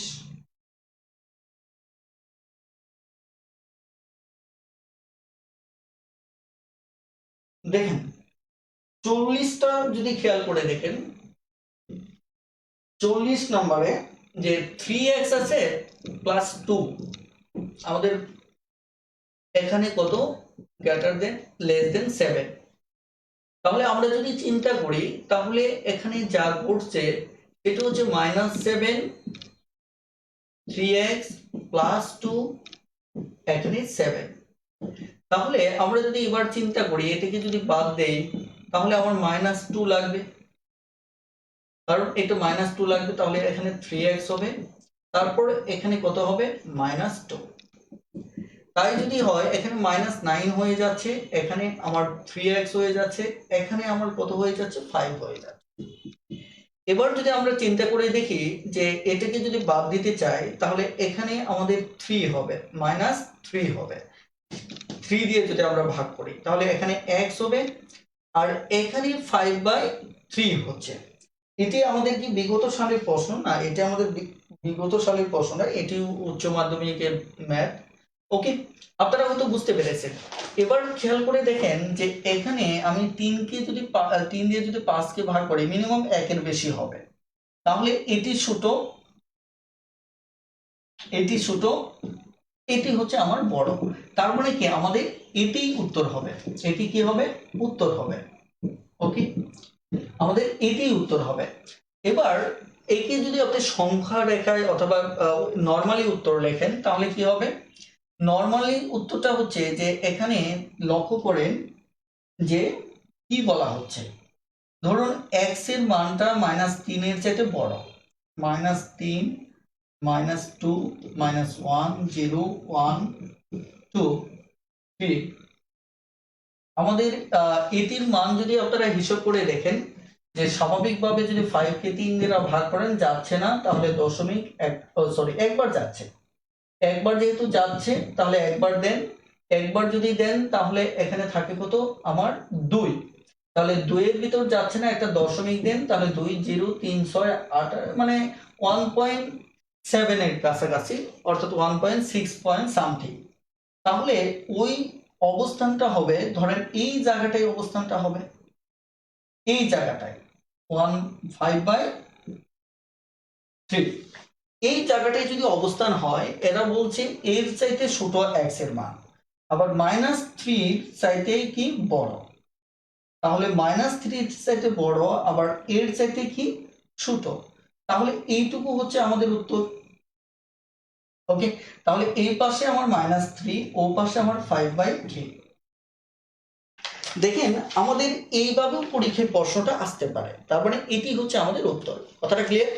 Speaker 1: দেখেন 40টা যদি খেয়াল করে দেখেন, 40 নম্বরে যে 3x আছে প্লাস 2, আমাদের এখানে কত, গ্রেটার দেন লেস দেন 7, তাহলে আমরা যদি চিন্তা করি তাহলে এখানে যা ঘটছে এটা হচ্ছে -7, 3x প্লাস 2, এখানে 7, তাহলে আমরা যদি এবার চিন্তা করি এটাকে যদি বাদ দেই তাহলে আমার -2 লাগবে, কারণ এটা -2 লাগবে, তাহলে এখানে 3x হবে, তারপর এখানে কত হবে, -2, তাই যদি হয় এখানে -9 হয়ে যাচ্ছে, এখানে আমার 3x হয়ে যাচ্ছে, এখানে আমার কত হয়ে যাচ্ছে, 5 হয়ে যাচ্ছে। এবার যদি আমরা চিন্তা করে দেখি যে এটাকে যদি বাদ দিতে চাই তাহলে এখানে আমাদের 3 হবে, -3 হবে, 3 দিয়ে যদি আমরা ভাগ করি তাহলে এখানে x হবে, আর এখানে 5/3 হচ্ছে। এটি আমাদের কি বিগত সালের প্রশ্ন না, এটা আমাদের বিগত সালের প্রশ্ন না, এটি উচ্চ মাধ্যমিকের ম্যাথ, ওকে, আপনারা হয়তো বুঝতে পেরেছেন। এবার খেয়াল করে দেখেন যে এখানে আমি 3কে যদি 3 দিয়ে যদি 5কে ভাগ করি মিনিমাম 1-এর বেশি হবে, তাহলে এটি ছোট, এটি ছোট, এটি হচ্ছে আমার বড়। তার মানে কি আমাদের এটিই উত্তর হবে, এটি কি হবে উত্তর হবে। ওকে, আমাদের এটিই উত্তর হবে। এবার একে যদি আপনি সংখ্যা রেখায় অথবা নর্মালি উত্তর লেখেন তাহলে কি হবে, নর্মালি উত্তরটা হচ্ছে যে এখানে লক্ষ্য করেন যে কি বলা হচ্ছে, ধরুন x এর মানটা -3-এর চাইতে বড়, -3, -2, -1, 0, 1, 2, 3। আমাদের এটির মান যদি আপনারা হিসাব করে দেখেন যে স্বাভাবিকভাবে যদি 5কে 3 দ্বারা ভাগ করেন যাচ্ছে না, তাহলে দশমিক একবার যাচ্ছে, একবার যেহেতু যাচ্ছে তাহলে একবার দেন, একবার যদি দেন তাহলে এখানে থাকে কত আমার 2, তাহলে 2 এর ভিতর যাচ্ছে না, একটা দশমিক দেন, তাহলে 2, 0, 3, 6, 8 মানে 1.7 এর কাছাকাছি, অর্থাৎ 1.6 পয়েন্ট সামথিং। তাহলে ওই অবস্থানটা হবে, ধরেন এই জায়গাটাই অবস্থানটা হবে, এই জায়গাটায় 1/5/3, এই জায়গাটায় যদি অবস্থান হয়, এরা বলছে এর চাইতে ছোট x এর মান, আবার -3 চাইতে কি বড়, তাহলে -3 চাইতে বড় আবার এর চাইতে কি ছোট, তাহলে এইটুকু হচ্ছে আমাদের উত্তর। ওকে, তাহলে এই পাশে আমার -3, ও পাশে আমার 5/3। দেখেন আমাদের এইভাবেও পরীক্ষায় প্রশ্নটা আসতে পারে, তার মানে এটি হচ্ছে আমাদের উত্তর। কথাটা ক্লিয়ার?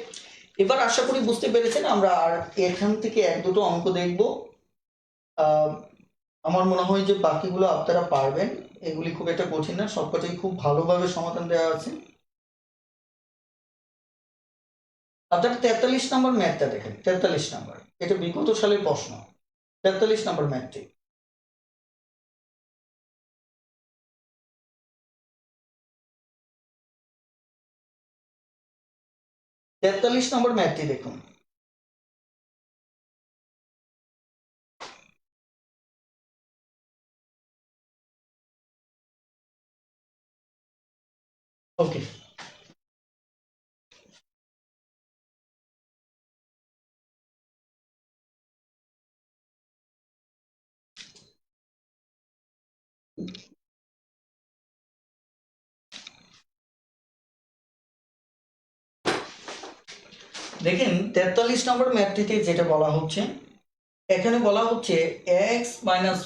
Speaker 1: এবার আশা করি বুঝতে পেরেছেন। আমরা আর এখান থেকে 1-2টো অঙ্ক দেখব। আমার মনে হয় যে বাকিগুলো আপনারা পারবেন, এগুলি খুব একটা কঠিন না, সবকটাই খুব ভালোভাবে সমাধান দেওয়া আছে। আপনারা 43 নম্বর ম্যাথটা দেখেন, 43 নম্বর, এটা বিগত সালের প্রশ্ন, 43 নম্বর ম্যাথটি। 43 নম্বর ম্যাথটি দেখুন। ওকে, দেখেন 43 নম্বর ম্যাথটিতে যেটা বলা হচ্ছে, এখানে বলা হচ্ছে x - 5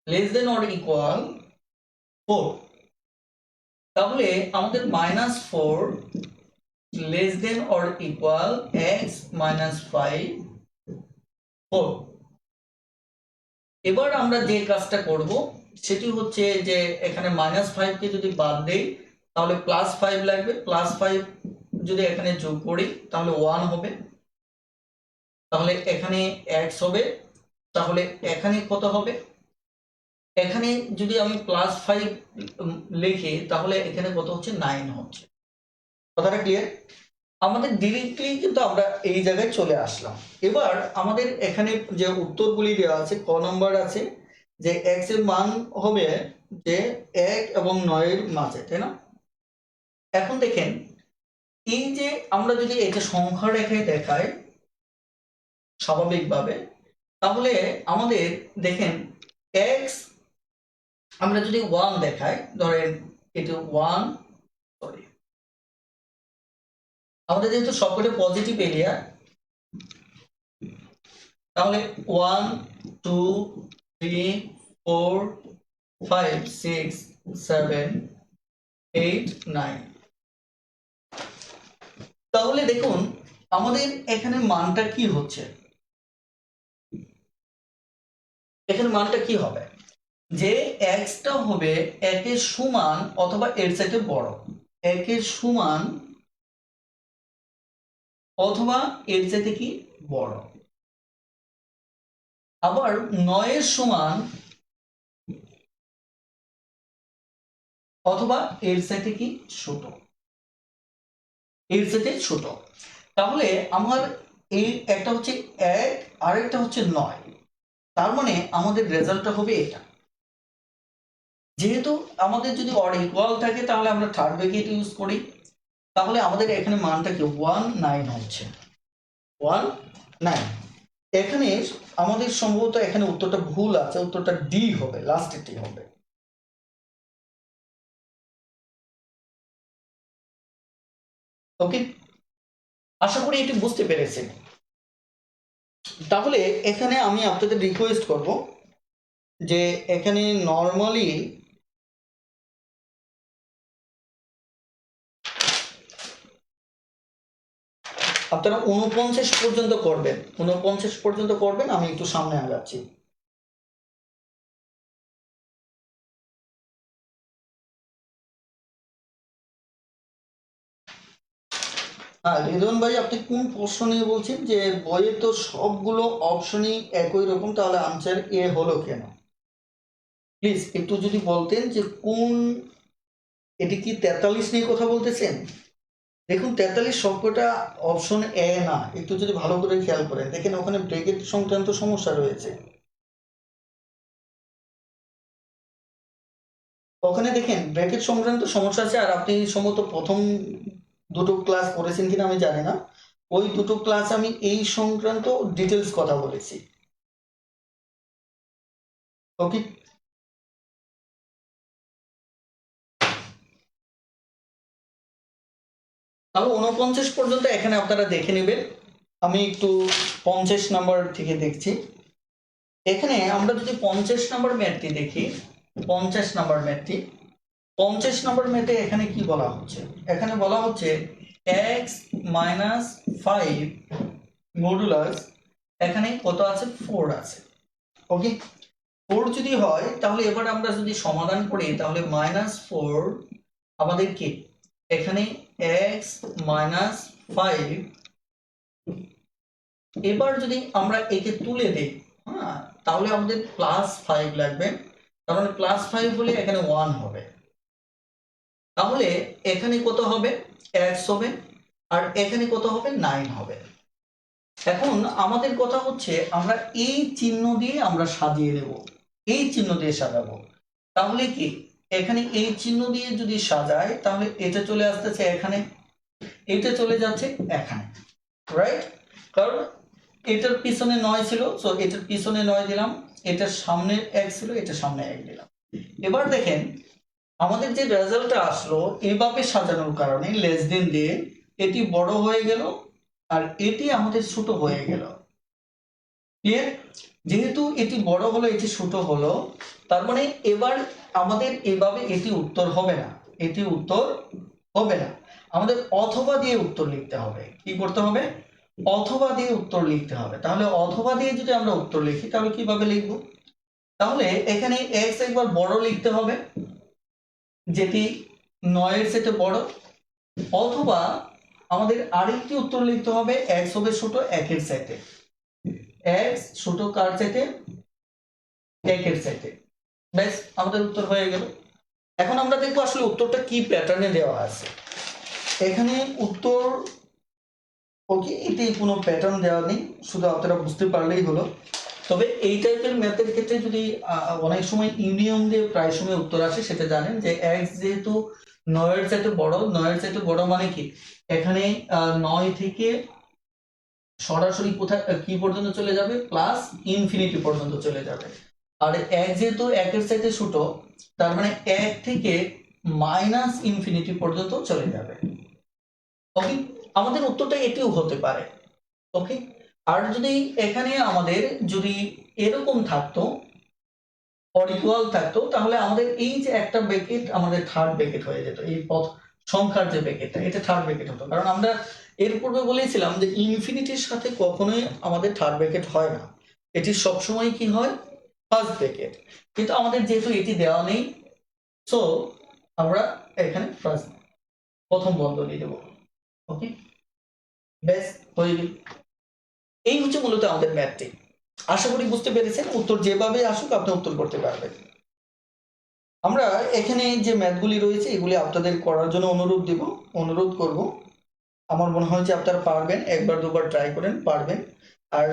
Speaker 1: less than or equal 4। তাহলে আমাদের -4 less than or equal x - 5 4। এবার আমরা যে কাজটা করব সেটি হচ্ছে যে এখানে -5কে যদি বাদ দেই তাহলে +5 লাগবে, +5 যদি এখানে যোগ করি তাহলে 1 হবে, তাহলে এখানে x হবে, তাহলে এখানে কত হবে, এখানে যদি আমি +5 লিখি তাহলে এখানে কত হচ্ছে 9 হচ্ছে। কথাটা ক্লিয়ার? আমাদের ডিরেক্টলি কিন্তু আমরা এই জায়গায় চলে আসলাম। এবার আমাদের এখানে যে উত্তরগুলি দেওয়া আছে, ক নম্বর আছে যে x এর মান হবে যে 1 এবং 9 এর মাঝে, তাই না? এখন দেখেন এই যে আমরা যদি এটা সংখ্যা রেখায় দেখাই স্বাভাবিকভাবে, তাহলে আমাদের দেখেন x আমরা যদি 1 দেখাই, ধরেন এটা 1, সরি আমাদের যেহেতু সবকটা পজিটিভ এরিয়া, তাহলে 1, 2, 3, 4, 5, 6, 7, 8, 9। তাহলে দেখুন আমাদের এখানে মানটা কি হচ্ছে, এখানে মানটা কি হবে যে x টা হবে 1 এর সমান অথবা এর চাইতে বড়, 1 এর সমান অথবা এর চাইতে কি বড়, আবার 9 এর সমান অথবা এর চাইতে কি ছোট, এর চাইতে ছোট। তাহলে আমার এই একটা হচ্ছে 1 আর একটা হচ্ছে 9, তার মানে আমাদের রেজাল্টটা হবে এটা। যেহেতু আমাদের যদি অর ইকুয়াল থাকে তাহলে আমরা থার্ড ব্র্যাকেট ইউজ করি, তাহলে আমাদের এখানে মানটা কি 19 হচ্ছে 19। এখানে আমাদের সম্ভবত এখানে উত্তরটা ভুল আছে, উত্তরটা ডি হবে, লাস্টেরটি হবে। ওকে, আশা করি এটি বুঝতে পেরেছেন। তাহলে এখানে আমি আপনাদের রিকোয়েস্ট করব যে এখানে নর্মালি আপনারা 49 পর্যন্ত করবেন, 49 পর্যন্ত করবেন, আমি একটু সামনে আগাচ্ছি। হ্যাঁ রিদন ভাই, আপনি কোন প্রশ্ন নিয়ে বলছেন? যে বইয়ে তো সবগুলো অপশনই একই রকম, তাহলে আনসার এ হলো কেন? প্লিজ একটু যদি বলতেন যে কোন, এটি কি 43 নিয়ে কথা বলতেছেন? দেখুন 43 সবকটা অপশন এ না, একটু যদি ভালো করে খেয়াল করেন দেখেন ওখানে ব্রেকেট সংক্রান্ত সমস্যা রয়েছে। ওখানে দেখেন ব্রেকেট সংক্রান্ত সমস্যা আছে। আর আপনি সম্ভবত প্রথম দুটো ক্লাস করেছেন কিনা আমি জানি না, ওই দুটো ক্লাস আমি এই সংক্রান্ত ডিটেলস কথা বলেছি। ওকে, তাহলে 49 পর্যন্ত এখানে আপনারা দেখে নেবেন। আমি একটু 50 নাম্বার থেকে দেখছি। এখানে আমরা যদি 50 নাম্বার ম্যাথটি দেখি, 50 নাম্বার ম্যাথটি, 50 নম্বর মেতে এখানে কি বলা হচ্ছে? এখানে বলা হচ্ছে x মাইনাস 5 মডুলাস, এখানে কত আছে? 4 আছে। ওকে, 4 যদি হয় তাহলে এবার আমরা যদি সমাধান করি তাহলে -4 আমাদের কি এখানে x মাইনাস 5, এবার যদি আমরা একে তুলে দেই, হ্যাঁ, তাহলে আমাদের +5 লাগবে। তার মানে +5 হলে এখানে 1 হবে। তাহলে এখানে কত হবে? x হবে। আর এখানে কত হবে? 9 হবে। এখন আমাদের কথা হচ্ছে আমরা এই চিহ্ন দিয়ে আমরা সাজিয়ে দেব, এই চিহ্ন দিয়ে সাজাবো। তাহলে কি এখানে এই চিহ্ন দিয়ে যদি সাজাই তাহলে এটা চলে আসতেছে এখানে, এটা চলে যাচ্ছে এখানে, রাইট? কারণ এটার পিছনে 9 ছিল, সো এটার পিছনে 9 দিলাম, এটার সামনে 1 ছিল, এটার সামনে 1 দিলাম। এবার দেখেন আমাদের যে রেজাল্টটা আসলো এভাবে সাজানোর কারণে লেস দেন দিয়ে এটি বড় হয়ে গেল আর এটি আমাদের ছোট হয়ে গেল। ক্লিয়ার? যেহেতু এটি বড় হলো এটি ছোট হলো, তার মানে এবার আমাদের এভাবে এটি উত্তর হবে না, এটি উত্তর হবে না। আমাদের অথবা দিয়ে উত্তর লিখতে হবে। কি করতে হবে? অথবা দিয়ে উত্তর লিখতে হবে। তাহলে অথবা দিয়ে যদি আমরা উত্তর লিখি তাহলে কিভাবে লিখব? তাহলে এখানে x একবার বড় লিখতে হবে, যেটি 9 এর চেয়ে বড়, অথবা আমাদের আরেকটি উত্তর লিখতে হবে x হবে ছোট 1 এর চাইতে, x ছোট কার চাইতে? 1 এর চাইতে। ব্যাস আমাদের উত্তর হয়ে গেল। এখন আমরা দেখবো আসলে উত্তরটা কি প্যাটার্নে দেওয়া আছে। এখানে উত্তর ওকে, এটি কোনো প্যাটার্ন দেওয়া নেই, শুধু আপনারা বুঝতে পারলেই হলো। তবে এই টাইপের ম্যাথের ক্ষেত্রে যদি অনেক সময় ইউনিয়ন দিয়ে প্রায় সময় উত্তর আসে, সেটা জানেন যে x যেহেতু 9 এর চাইতে বড়, 9 এর চাইতে বড় মানে কি এখানে 9 থেকে সরাসরি কোথায় কি পর্যন্ত চলে যাবে? প্লাস ইনফিনিটি পর্যন্ত চলে যাবে। আর 1 যেহেতু 1 এর চাইতে ছোট, তার মানে 1 থেকে মাইনাস ইনফিনিটি পর্যন্ত চলে যাবে। ওকে, আমাদের উত্তরটা এটিও হতে পারে। ওকে, আর যদি এখানে আমাদের যদি এরকম থাকতো, অর ইকুয়াল থাকতো, তাহলে আমাদের এই যে একটা ব্র্যাকেট আমাদের থার্ড ব্র্যাকেট হয়ে যেত। এই পথ সংখ্যার যে ব্র্যাকেটটা, এটা থার্ড ব্র্যাকেট হতো। কারণ আমরা এর পূর্বে বলেছিলাম যে ইনফিনিটির সাথে কখনোই আমাদের থার্ড ব্র্যাকেট হয় না, এটি সবসময় কি হয়? First bracket. কিন্তু আমাদের যেহেতু এটি দেওয়া নেই, সো আমরা এখানে ফার্স্ট প্রথম বন্ধনী দেব। ওকে, ব্যাস হয়ে গেল। এই হচ্ছে মূলত আমাদের ম্যাথটি। আশা করি বুঝতে পেরেছেন। উত্তর যেভাবে আসুক আপনি উত্তর করতে পারবেন। আমরা এখানে যে ম্যাথগুলি রয়েছে এগুলি আপনাদের করার জন্য অনুরোধ করব। আমার মনে হয় যে আপনারা পারবেন, একবার দুবার ট্রাই করেন, পারবেন। আর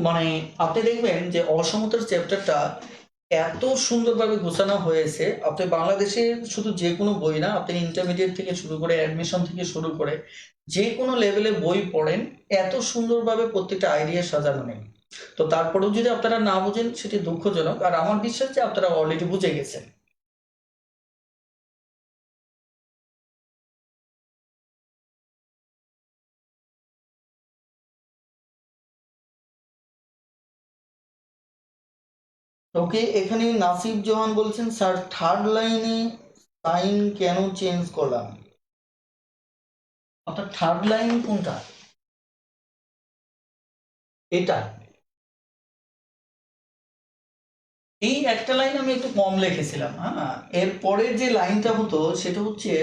Speaker 1: মানে আপনি দেখবেন যে অসমতার চ্যাপ্টারটা এত সুন্দরভাবে গোছানো হয়েছে। আপনি বাংলাদেশে শুধু যে কোনো বই না, আপনি ইন্টারমিডিয়েট থেকে শুরু করে অ্যাডমিশন থেকে শুরু করে যে কোনো লেভেলে বই পড়েন, এত সুন্দরভাবে প্রত্যেকটা আইডিয়া সাজানো নেই। তো তারপরেও যদি আপনারা না বুঝেন সেটি দুঃখজনক, আর আমার বিশ্বাস যে আপনারা অলরেডি বুঝে গেছেন। ওকে, এখানে নাসিব জাহান বলছেন স্যার থার্ড লাইনে সাইন কেন চেঞ্জ করলাম? আপনার থার্ড লাইন কোনটা? এটা? এই একটা লাইন আমি একটু কম লিখেছিলাম। হ্যাঁ, এর পরের যে লাইনটা হতো সেটা হচ্ছে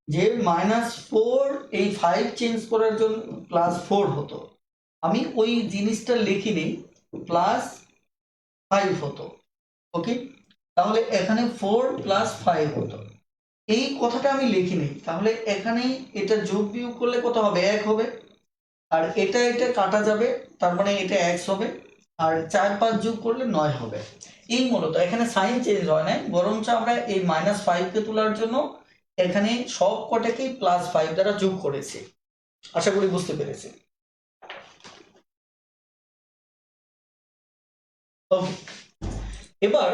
Speaker 1: যে -4, এই 5 চেঞ্জ করার জন্য +4 হতো। আমি ওই জিনিসটা লিখিনি, +5 হতো। ওকে, তাহলে এখানে 4 + 5 হতো। এই কথাটা আমি লিখিনি, তাহলে এখানে এটা যোগ বিয়োগ করলে কত হবে? 1 হবে। আর এটা এটা কাটা যাবে, তার মানে এটা x হবে। আর 4 5 যোগ করলে 9 হবে। এই মূলত এখানে সাইন চেঞ্জ হয় না, বরঞ্চ আমরা এই -5 কে তোলার জন্য এখানে সব কটাকেই +5 দ্বারা যোগ করেছি। আশা করি বুঝতে পেরেছি। ওকে, এবার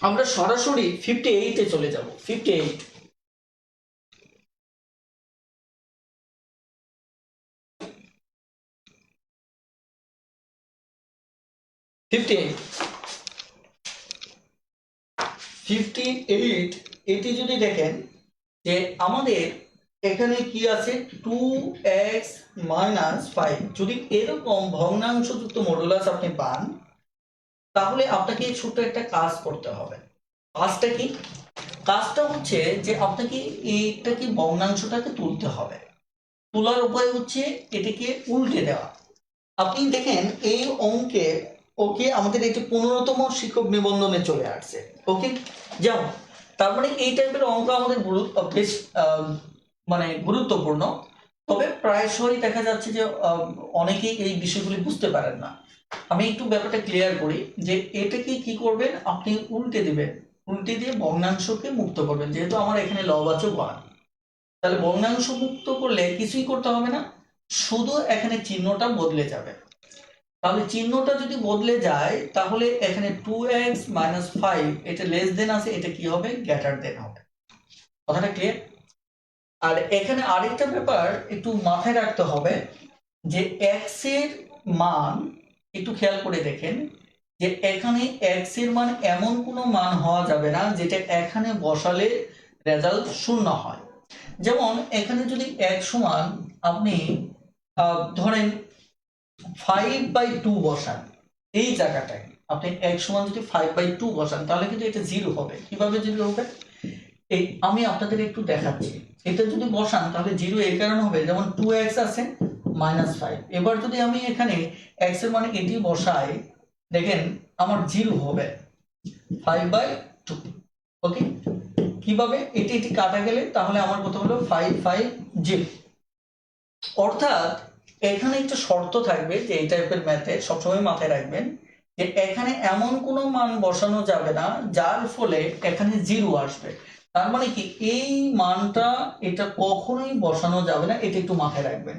Speaker 1: আমরা সরাসরি 58 এ চলে যাব। 58, 58, 58 এটি যদি দেখেন যে আমাদের এখানে কি আছে, 2x - 5। যদি এরকম ভগ্নাংশযুক্ত মডুলাস আপনি পান, তাহলে আপনাকে ছোট্ট একটা কাজ করতে হবে। কাজটা কি? কাজটা হচ্ছে যে আপনাকে এইটাকে ভগ্নাংশটাকে তুলতে হবে। তোলার উপায় হচ্ছে এটাকে উল্টে দেওয়া। আপনি দেখেন এই অঙ্কে, ওকে, আমাদের এটি 15তম শিক্ষক নিবন্ধনে চলে আসছে। ওকে, যেমন তার মানে এই টাইপের অঙ্ক আমাদের বেশ মানে গুরুত্বপূর্ণ। তবে প্রায়শই দেখা যাচ্ছে যে অনেকেই এই বিষয়গুলি বুঝতে পারেন না। আমি একটু ব্যাপারটা ক্লিয়ার করি যে এটাকে কি করবেন, আপনি উল্টে দিবেন। উল্টে দিয়ে ভগ্নাংশকে মুক্ত করবেন, যেহেতু আমার এখানে লবাচক 1। তাহলে ভগ্নাংশ মুক্ত করলে কিছুই করতে হবে না, শুধু এখানে চিহ্নটা বদলে যাবে। তাহলে চিহ্নটা যদি বদলে যায়, তাহলে এখানে 2x - 5 এটা লেস দেন আছে, এটা কি হবে? গ্রেটার দেন হবে। কথাটা ক্লিয়ার? আর এখানে আরেকটা ব্যাপার একটু মাথায় রাখতে হবে যে x এর মান একটু খেয়াল করে দেখেন যে এখানে x এর মান এমন কোনো মান হওয়া যাবে না যেটা এখানে বসালে রেজাল্ট 0 হয়। যেমন এখানে যদি x সমান আপনি ধরেন 5/2 বসান, এই জায়গাটায় আপনি x সমান যদি 5/2 বসান, তাহলে কিন্তু এটা 0 হবে। কিভাবে 0 হবে? এই আমি আপনাদের একটু দেখাচ্ছি। এটা যদি বসান তাহলে 0 এর কারণ হবে, যেমন 2x আছে -5। এবার যদি আমি এখানে x এর মানে এটি বসাই, দেখেন আমার 0 হবে 5/2। ওকে, কিভাবে? এটি এটি কাটা গেলে তাহলে আমার কত হলো? 5/5 অর্থাৎ এখানে একটা শর্ত থাকবে যে এই টাইপের ম্যাথে সবসময় মাথায় রাখবেন যে এখানে এমন কোনো মান বসানো যাবে না যার ফলে এখানে 0 আসবে। তার মানে কি, এই মানটা এটা কখনোই বসানো যাবে না, এটা একটু মাথায় রাখবেন।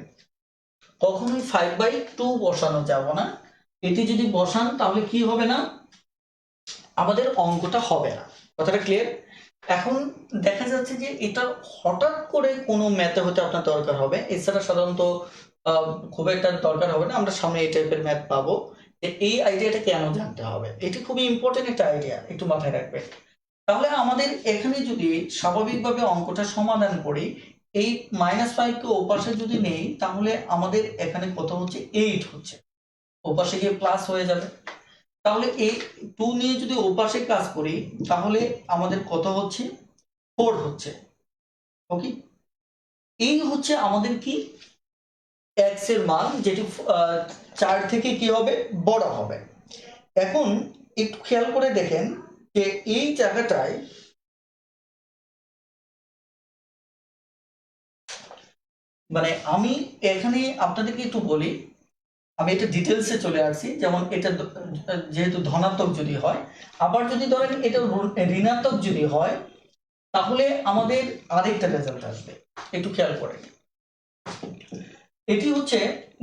Speaker 1: কখনোই 5/2 বসানো যাবে না। এটি যদি বসান তাহলে কি হবে না, আমাদের অঙ্কটা হবে না। কথাটা ক্লিয়ার? এখন দেখা যাচ্ছে যে এটা হঠাৎ করে কোনো ম্যাথে হতে আপনার দরকার হবে, এছাড়া সাধারণত খুব একটা দরকার হবে না। আমরা সামনে এই টাইপের ম্যাথ পাবো যে এই আইডিয়াটা কেন জানতে হবে। এটি খুবই ইম্পর্টেন্ট একটা আইডিয়া, একটু মাথায় রাখবেন। তাহলে আমাদের এখানে যদি স্বাভাবিকভাবে অঙ্কটা সমাধান করি, এই -5 কে ওপাশে যদি নেই, তাহলে আমাদের এখানে কত হচ্ছে? 8 হচ্ছে। ওপাশে গিয়ে প্লাস হয়ে যাবে। তাহলে এই 2 নিয়ে যদি ওপাশে কাজ করি, তাহলে আমাদের কত হচ্ছে? 4 হচ্ছে। ওকে, এই হচ্ছে আমাদের কি, x এর মান, যেটি 4 থেকে কি হবে? বড় হবে। এখন একটু খেয়াল করে দেখেন যে এই জায়গাটায় মানে আমি এখানে আপনাদেরকে একটু বলি, আমি এটা ডিটেলসে চলে আসছি। যেমন এটা যেহেতু ধনাত্মক যদি হয়, আবার যদি ধরেন এটা ঋণাত্মক যদি হয়, তাহলে আমাদের আরেকটা রেজাল্ট আসবে, একটু খেয়াল করেন। এটি হচ্ছে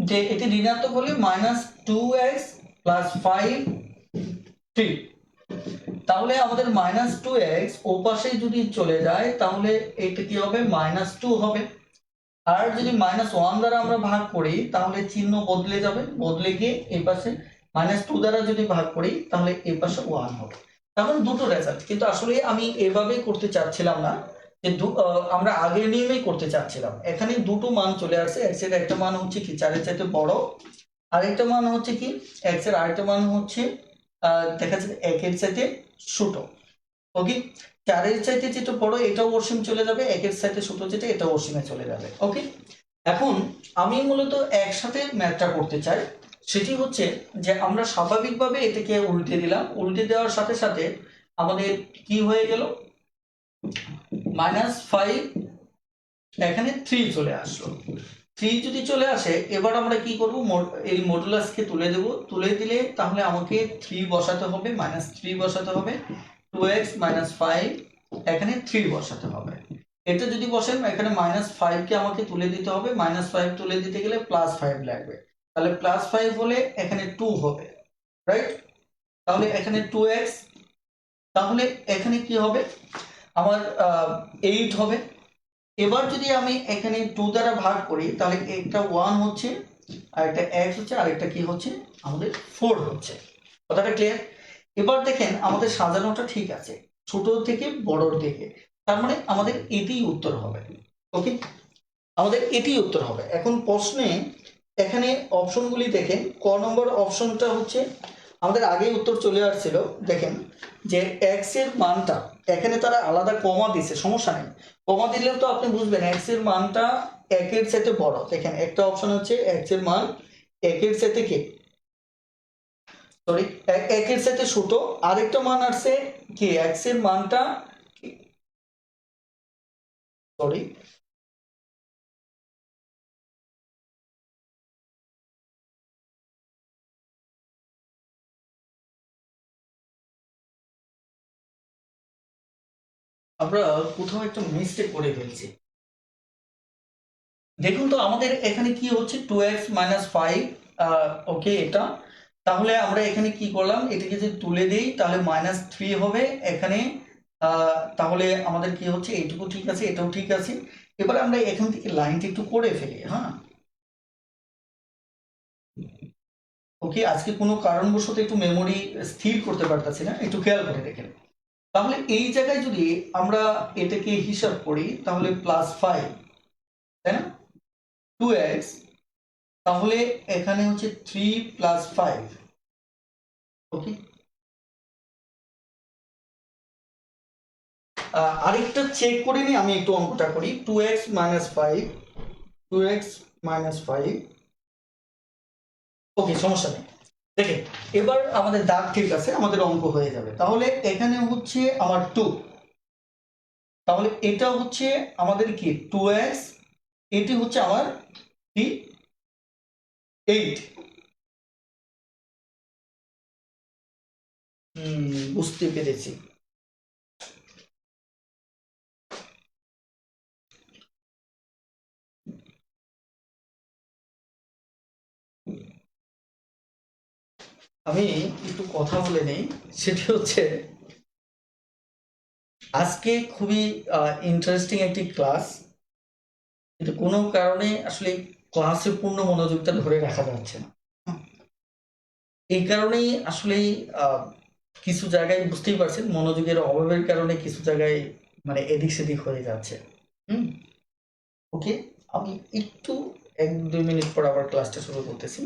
Speaker 1: যে এটি ঋণাত্মক হলে -2x + 5 3, তাহলে আমাদের -2x ওপাশে যদি চলে যায় তাহলে এটা কি হবে, -2 হবে। আর যদি -1 দ্বারা আমরা ভাগ করি তাহলে চিহ্ন বদলে যাবে, বদলে গিয়ে এই পাশে -2 দ্বারা যদি ভাগ করি তাহলে এই পাশে 1 হবে। তাহলে দুটো রেজাল্ট, কিন্তু আসলে আমি এভাবে করতে চাচ্ছিলাম না, যে আমরা আগের নিয়মেই করতে চাচ্ছিলাম। এখানে দুটো মান চলে আসছে, x এর একটা মান হচ্ছে কি 4 এর চাইতে বড়, আরেকটা মান হচ্ছে কি x এর আরেকটা মান হচ্ছে দেখা যাচ্ছে 1 এর চাইতে ছোট। ওকে, 4 এর চাইতে যেটা বড় এটাও অসীম চলে যাবে, 1 এর চাইতে ছোট যেটা এটাও অসীমে চলে যাবে। ওকে, এখন আমি মূলত একসাথে ম্যাথটা করতে চাই। সেটি হচ্ছে যে আমরা স্বাভাবিকভাবে এটাকে উল্টে দিলাম, উল্টে দেওয়ার সাথে সাথে আমাদের কি হয়ে গেল, -5 এখানে 3 চলে আসলো। 3 যদি চলে আসে, এবার আমরা কি করব, এই মডুলাসকে তুলে দেব, তুলে দিলে তাহলে আমাকে 3 বসাতে হবে, -3 বসাতে হবে, 2x - 5 এখানে 3 বসাতে হবে। এটা যদি বসেন এখানে -5 কে আমাকে তুলে দিতে হবে, -5 তুলে দিতে গেলে +5 লাগবে, তাহলে +5 হলে এখানে 2 হবে, রাইট? তাহলে এখানে 2x, তাহলে এখানে কি হবে আমার 8 হবে। এবার যদি আমি এখানে 2 দ্বারা ভাগ করি তাহলে একটা 1 হচ্ছে, আর একটা x হচ্ছে, আর একটা কি হচ্ছে আমাদের 4 হচ্ছে। কথাটা ক্লিয়ার? এবার দেখেন আমাদের সাজানোটা ঠিক আছে, ছোট থেকে বড়র দিকে, তার মানে আমাদের এটিই উত্তর হবে। ওকে, আমাদের এটিই উত্তর হবে। এখন প্রশ্নে এখানে অপশনগুলি দেখেন, ক নম্বর অপশনটা হচ্ছে আমাদের আগেই উত্তর চলে আসছিল। দেখেন যে x এর মানটা এখানে তারা আলাদা কমা দিছে, সমস্যা নেই, কমা দিলেও তো আপনি বুঝবেন x এর মানটা 1 এর চাইতে বড়। দেখেন একটা অপশন হচ্ছে x এর মান 1 এর চাইতে কি, সরি, 1 এর চাইতে ছোট, আরেকটা মান আসছে কি x এর মানটা, সরি, আমরা কোথাও একটা মিস্টেক করে ফেলছি। দেখুন তো আমাদের এখানে কি হচ্ছে 2x - 5, ওকে এটা, তাহলে আমরা এখানে কি করলাম, এটাকে যদি তুলে দেই তাহলে -3 হবে এখানে। তাহলে আমাদের কি হচ্ছে, এইটুকু ঠিক আছে, এটাও ঠিক আছে। এবার আমরা এখান থেকে লাইনটা একটু করে ফেলি, হ্যাঁ। ওকে, আজকে কোনো কারণবশত একটু মেমোরি স্থির করতে পারতেছি না, একটু খেয়াল করে দেখেন। তাহলে এই জায়গায় যদি আমরা এটাকে হিসাব করি তাহলে +5, তাই না, 2x, তাহলে এখানে হচ্ছে 3 + 5। ওকে, আরেকটা চেক করে নিই, আমি একটু অঙ্কটা করি। 2x - 5, 2x - 5, ওকে, সমস্যা নেই। দেখেন এবার আমাদের দাগ ঠিক আছে, আমাদের অঙ্ক হয়ে যাবে। তাহলে এখানে হচ্ছে আমার 2, তাহলে এটা হচ্ছে আমাদের কি 2x, এটি হচ্ছে আমার কি 8। বুঝতে পেরেছি। আমি একটু কথা বলে নেই, সেটি হচ্ছে আজকে খুবই ইন্টারেস্টিং একটি ক্লাস, কিন্তু কোনো কারণে আসলে ক্লাসে পূর্ণ মনোযোগটা ধরে রাখা যাচ্ছে না। এই কারণেই আসলে আহ, কিছু জায়গায় বুঝতেই পারছেন মনোযোগের অভাবের কারণে কিছু জায়গায় মানে এদিক সেদিক হয়ে যাচ্ছে। হুম, ওকে, আমি একটু 1-2 মিনিট পর আবার ক্লাসটা শুরু করতেছি।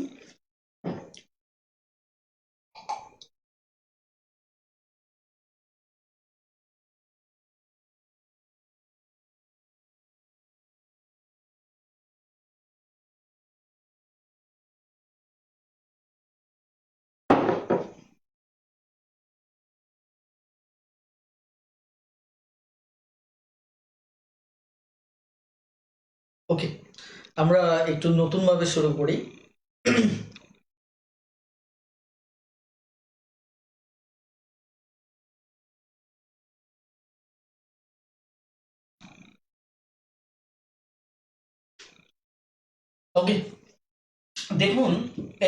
Speaker 1: ওকে, আমরা একটু নতুন ভাবে শুরু করি। ওকে, দেখুন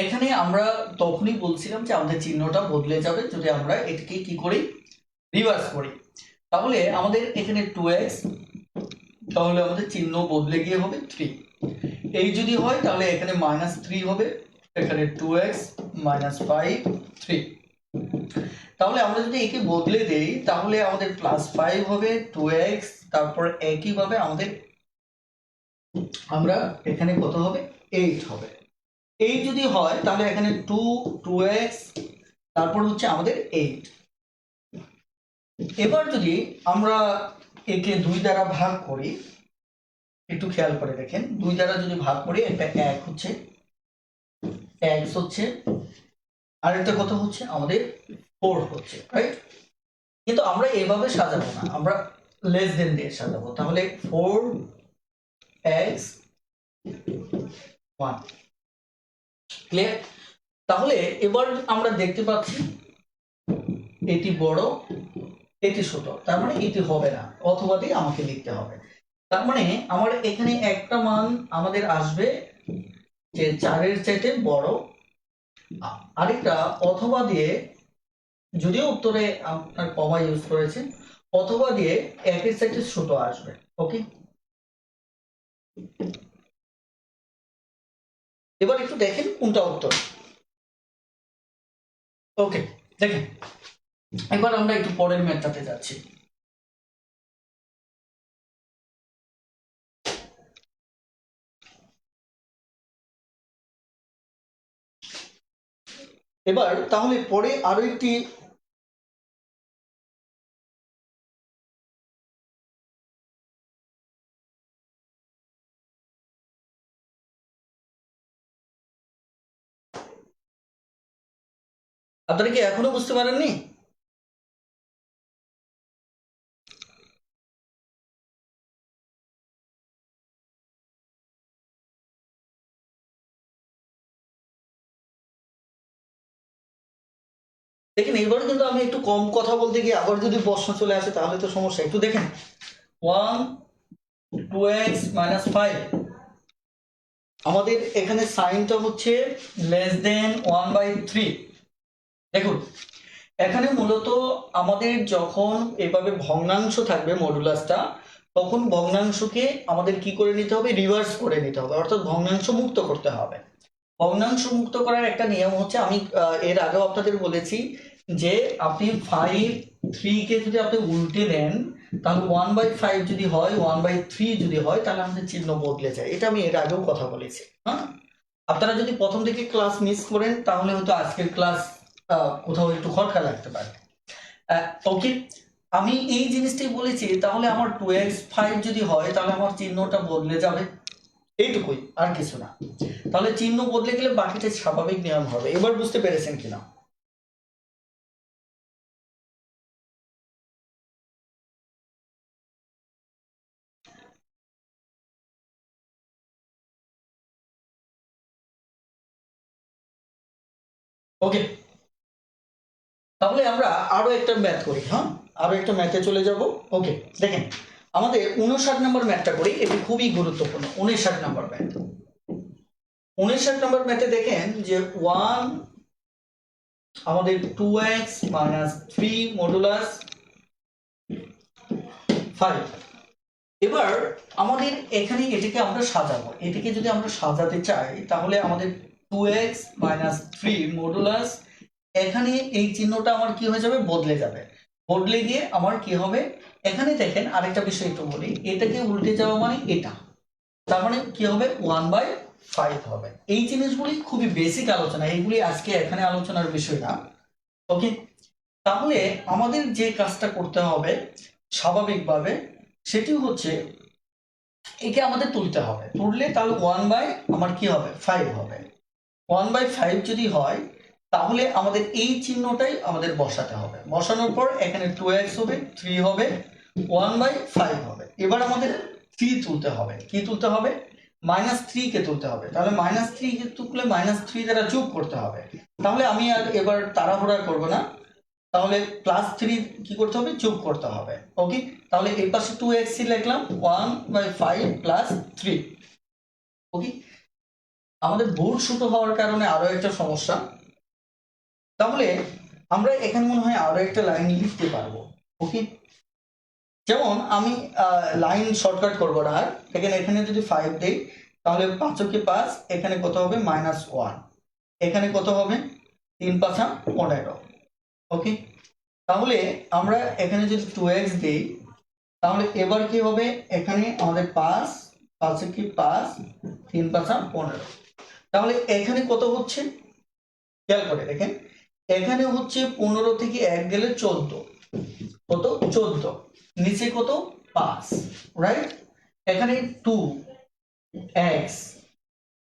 Speaker 1: এখানে আমরা তখনই বলছিলাম যে আমাদের চিহ্নটা বদলে যাবে যদি আমরা এটাকে কি করি, রিভার্স করি। তাহলে আমাদের এখানে 2x, তাহলে আমাদের চিহ্ন বদলে গিয়ে হবে 3। এই যদি হয় তাহলে এখানে -3 হবে, এখানে 2x -5 3। তাহলে আমরা যদি একে বদলে দেই তাহলে আমাদের +5 হবে 2x, তারপর একইভাবে আমাদের আমরা এখানে কত হবে 8 হবে। এই যদি হয় তাহলে এখানে 2x, তারপর হচ্ছে আমাদের 8। এবার যদি আমরা একে 2 দ্বারা ভাগ করি, একটু খেয়াল করে দেখেন, 2 দ্বারা যদি ভাগ করি এটা 1 হচ্ছে, x হচ্ছে, আর এটা কত হচ্ছে আমাদের 4 হচ্ছে, রাইট? কিন্তু আমরা এভাবে সাজাবো না, আমরা লেস দেন দিয়ে সাজাবো। তাহলে 4x 1, ক্লিয়ার? তাহলে এবার আমরা দেখতে পাচ্ছি এটি বড়, এটি ছোট, তার মানে এটি হবে না, অথবা দিয়ে আমাকে লিখতে হবে। তার মানে আমার এখানে একটা মান আমাদের আসবে যে 4-এর চাইতে বড়, আরেকটা অথবা দিয়ে, যদিও উত্তরে আপনার কমা ইউজ করেছেন, অথবা দিয়ে 1-এর চাইতে ছোট আসবে। ওকে, এবার একটু দেখেন কোনটা উত্তর। ওকে, দেখেন এবার আমরা একটু পরের ম্যাথটাতে যাচ্ছি। এবার তাহলে পরে আরো একটি আপনারা কি এখনো বুঝতে পারেননি? দেখেন এবার কিন্তু আমি একটু কম কথা বলতে গিয়ে আবার যদি প্রশ্ন চলে আসে তাহলে তো সমস্যা। একটু দেখেন 1 2x -5, আমাদের এখানে সাইনটা হচ্ছে <1/3। দেখুন এখানে মূলত আমাদের যখন এভাবে ভগ্নাংশ থাকবে মডুলাসটা, তখন ভগ্নাংশকে আমাদের কি করে নিতে হবে, রিভার্স করে নিতে হবে, অর্থাৎ ভগ্নাংশ মুক্ত করতে হবে। ভগ্নাংশ মুক্ত করার একটা নিয়ম হচ্ছে, আমি এর আগেও আপনাদের বলেছি যে আপনি 5 কে যদি আপনি উল্টে দেন তাহলে 1/5 যদি হয়, 1/3 যদি হয়, তাহলে আমাদের চিহ্ন বদলে যায়। এটা আমি এর আগেও কথা বলেছি। হ্যাঁ, আপনারা যদি প্রথম দিকে ক্লাস মিস করেন তাহলে হয়তো আজকের ক্লাস কোথাও একটু খরকা লাগতে পারে। ওকে, আমি এই জিনিসটাই বলেছি, তাহলে আমার 2x5 যদি হয় তাহলে আমার চিহ্নটা বদলে যাবে, এইটুকুই, আর কিছু না। তাহলে চিহ্ন বদলে গেলে বাকিটা স্বাভাবিক নিয়ম হবে। এবার বুঝতে পেরেছেন কিনা? ওকে, তাহলে আমরা আরো একটা ম্যাথ করি। হ্যাঁ, আরো একটা ম্যাথে চলে যাব। ওকে, দেখেন আমাদের 59 নম্বর ম্যাথটা করি, এটি খুবই গুরুত্বপূর্ণ। 59 নম্বর ম্যাথ, 59 নম্বর ম্যাথে দেখেন যে 1 আমাদের 2x -3 মডুলাস 5। এবার আমাদের এখানে এটাকে আমরা সাজাবো, এটাকে যদি আমরা সাজাতে চাই তাহলে আমাদের 2x -3 মডুলাস, এখানে এই চিহ্নটা আমার কি হয়ে যাবে, বদলে যাবে। বদলে গিয়ে আমার কি হবে, এখানে দেখেন আরেকটা বিষয় একটু বলি, এটাকে উল্টে যাওয়া মানে এটা, তার মানে কি হবে 1/5 হবে। এই জিনিসগুলি খুবই বেসিক আলোচনা, এইগুলি আজকে এখানে আলোচনার বিষয় না। ওকে, তাহলে আমাদের যে কাজটা করতে হবে স্বাভাবিকভাবে সেটি হচ্ছে একে আমাদের তুলতে হবে, তুললে তাহলে 1 বাই আমার কি হবে 5 হবে। 1/5 যদি হয় তাহলে আমাদের এই চিহ্নটাই আমাদের বসাতে হবে, বসানোর পর এখানে 2x হবে, 3 হবে, 1/5 হবে। এবার আমাদের 3 তুলতে হবে। কি তুলতে হবে? -3 কে তুলতে হবে, তাহলে -3 কে তুললে -3 দ্বারা যোগ করতে হবে। তাহলে আমি আর এবার তাড়াহুড়া করব না, তাহলে +3 কি করতে হবে, যোগ করতে হবে। ওকে, তাহলে এই পাশে 2x লিখলাম 1/5 + 3। ওকে, আমাদের বোর্ড ছোট হওয়ার কারণে আরো একটা সমস্যা, তাহলে আমরা এখানে মনে হয় আরো একটা লাইন লিখতে পারবো। ওকে, যেমন আমি লাইন শর্টকাট করব না আর, এখানে যদি 5 দেই তাহলে 5 কে 5, এখানে কত হবে -1, এখানে কত হবে 3 × 5 = 15। ওকে, তাহলে আমরা এখানে যদি 2x দেই তাহলে এবার কি হবে, এখানে আমাদের 5 কে 5, 3 × 5 = 15। তাহলে এখানে কত হচ্ছে খেয়াল করে দেখেন, এখানে হচ্ছে 15 থেকে 1 গেলে 14, কত 14, নিচে কত 5, রাইট, এখানে 2x,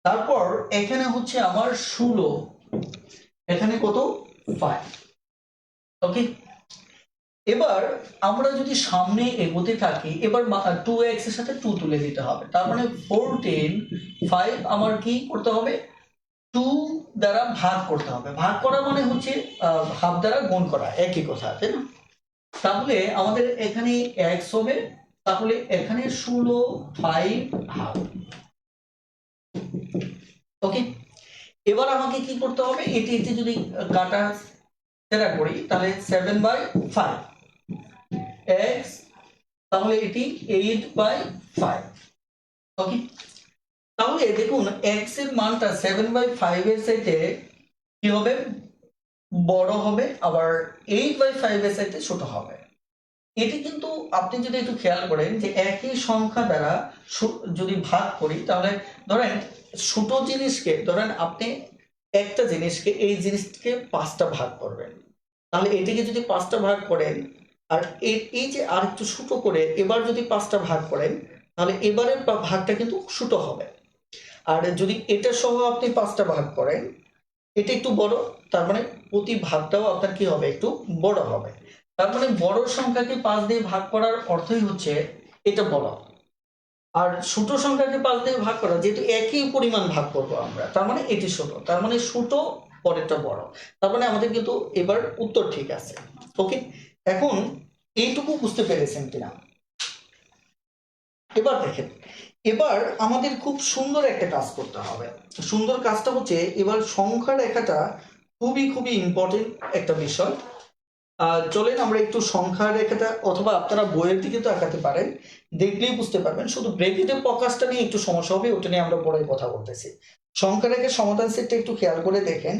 Speaker 1: তারপর এখানে হচ্ছে আমার 16, এখানে কত 5। ওকে, এবার আমরা যদি সামনে এগোতে থাকি, এবার 2x এর সাথে 2 তুলে দিতে হবে, তার মানে 14, 5 আমার কি করতে হবে, 2 দ্বারা ভাগ করতে হবে। ভাগ করা মানে হচ্ছে হাফ দ্বারা গুণ করা, একই কথা, তাই না? তাহলে আমাদের এখানে x হবে, তাহলে এখানে 16, 5 হাফ। ওকে, এবার আমাকে কি করতে হবে, এটি যদি কাটা সেটা করি তাহলে 7/5 x, তাহলে এটি 8/5। ওকে, তাহলে দেখুন x এর মানটা 7/5 এর চাইতে কি হবে, বড় হবে, আবার 8/5 এর চাইতে ছোট হবে। এটি কিন্তু আপনি যদি একটু খেয়াল করেন যে একই সংখ্যা দ্বারা যদি ভাগ করি, তাহলে ধরেন ছোট জিনিসকে, ধরেন আপনি একটা জিনিসকে, এই জিনিসকে 5টা ভাগ করবেন, তাহলে এটিকে যদি 5টা ভাগ করেন, আর এই যে আর একটু ছোট করে এবার যদি 5টা ভাগ করেন, তাহলে এবারের ভাগটা কিন্তু ছোট হবে। আর যদি এটা সহ আপনি 5টা ভাগ করেন, এটা একটু বড়, তার মানে প্রতি ভাগটাও আপনার কি হবে, একটু বড় হবে। তার মানে বড় সংখ্যাকে 5 দিয়ে ভাগ করার অর্থই হচ্ছে এটা বড়, আর ছোট সংখ্যাকে 5 দিয়ে ভাগ করা, যেহেতু একই পরিমাণ ভাগ করব আমরা, তার মানে এটি ছোট, তার মানে ছোট পরেরটা বড়, তার মানে আমাদের কিন্তু এবার উত্তর ঠিক আছে। ওকে, এখন এইটুকু বুঝতে পেরেছেন কিনা? এবার দেখেন, এবার আমাদের খুব সুন্দর একটা কাজ করতে হবে। সুন্দর কাজটা হচ্ছে, এবার সংখ্যা রেখাটা খুবই খুবই ইম্পর্টেন্ট একটা বিষয়। চলেন আমরা একটু সংখ্যা রেখাটা, অথবা আপনারা বইয়ের দিকে তো আঁকাতে পারেন, দেখলেই বুঝতে পারবেন। শুধু ব্রেকেটের প্রকাশটা নিয়ে একটু সমস্যা হবে, ওটা নিয়ে আমরা পরে কথা বলতেছি। সংখ্যা রেখার সমাধান সেটটা একটু খেয়াল করে দেখেন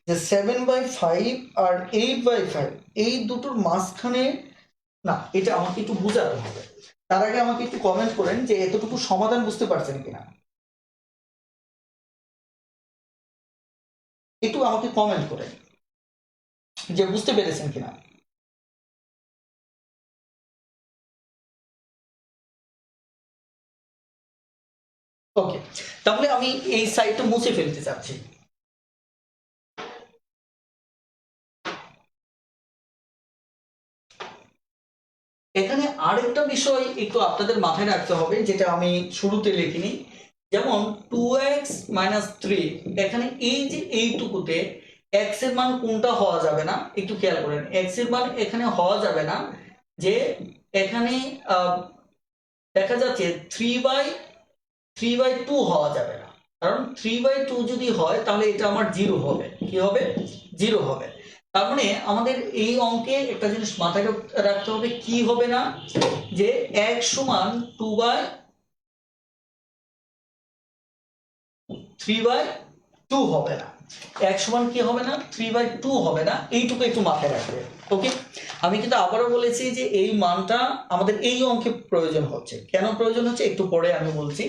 Speaker 1: যে 7/5 আর 8/5, এই দুটোর মাঝখানে, না এটা আমাকে একটু বোঝাতে হবে। তার আগে আমাকে একটু কমেন্ট করেন যে এতটুকু সমাধান বুঝতে পারছেন কিনা, একটু আমাকে কমেন্ট করেন যে বুঝতে পেরেছেন কিনা। ওকে, তাহলে আমি এই সাইডটা মুছে ফেলতে চাচ্ছি। এখানে আরেকটা বিষয় একটু আপনাদের মাথায় রাখতে হবে, যেটা আমি শুরুতে লিখিনি, যেমন 2x - 3, এখানে এই যে এইটুকুতে x এর মান কোনটা হওয়া যাবে না, একটু খেয়াল করেন। x এর মান এখানে হওয়া যাবে না, যে এখানে দেখা যাচ্ছে 3/2 হওয়া যাবে না, কারণ 3/2 যদি হয় তাহলে এটা আমার 0 হবে। কি হবে, 0 হবে। তার মানে আমাদের এই অঙ্কে একটা জিনিস মাথায় রাখতে হবে, কি হবে না, যে x সমান 3/2 হবে না, x সমান কি হবে না, 3/2 হবে না, এইটুকু একটু মাথায় রাখবে। ওকে, আমি কিন্তু আবারও বলেছি যে এই মানটা আমাদের এই অঙ্কে প্রয়োজন হচ্ছে। কেন প্রয়োজন হচ্ছে একটু পরে আমি বলছি,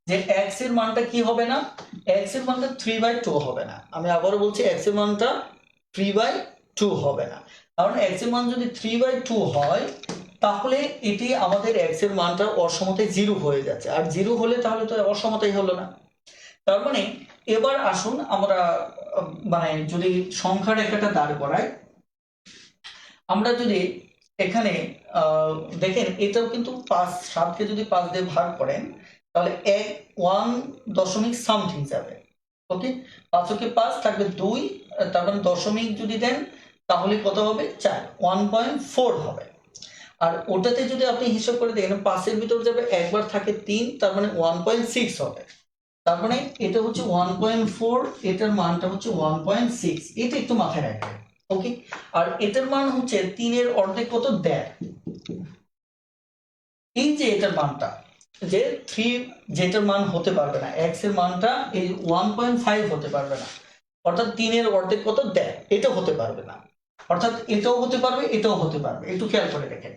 Speaker 1: যে x এর মানটা কি হবে না, x এর মানটা 3/2 হবে না। আমি আবারও বলছি x এর মানটা 3/2 হবে না, কারণ x এর মান যদি 3/2 হয়, তাহলে এটি আমাদের x এর মানটা অসমতায় 0 হয়ে যাচ্ছে, আর 0 হলে তাহলে তো অসমতাই হলো না। তার মানে এবার আসুন আমরা মানে যদি সংখ্যা রেখাটা দাঁড় করাই, আমরা যদি এখানে দেখেন, এটাও কিন্তু 7কে যদি 5 দিয়ে ভাগ করেন, তাহলে 1 সামথিং যাবে। ওকে, 5 থাকবে 2, তার মানে দশমিক যদি দেন তাহলে কত হবে? 4, 1.4 হবে। আর ওটাতে যদি আপনি হিসাব করে দেখেন 5-এর ভিতর যাবে একবার থাকে 3, তার মানে 1.6 হবে। তার মানে এটা হচ্ছে 1.4, এটার মানটা হচ্ছে 1.6, এটা একটু মাথায় রাখবেন। ওকে, আর এটার মান হচ্ছে 3-এর অর্ধেক কত? 1.5। এই যে এটার মানটা, যে 3 যেটার মান হতে পারবে না, x এর মানটা এই 1.5 হতে পারবে না, অর্থাৎ 3-এর অর্ধেক কত? 1.5, এটা হতে পারবে না। অর্থাৎ এটাও হতে পারবে, এটাও হতে পারবে, একটু খেয়াল করে দেখেন।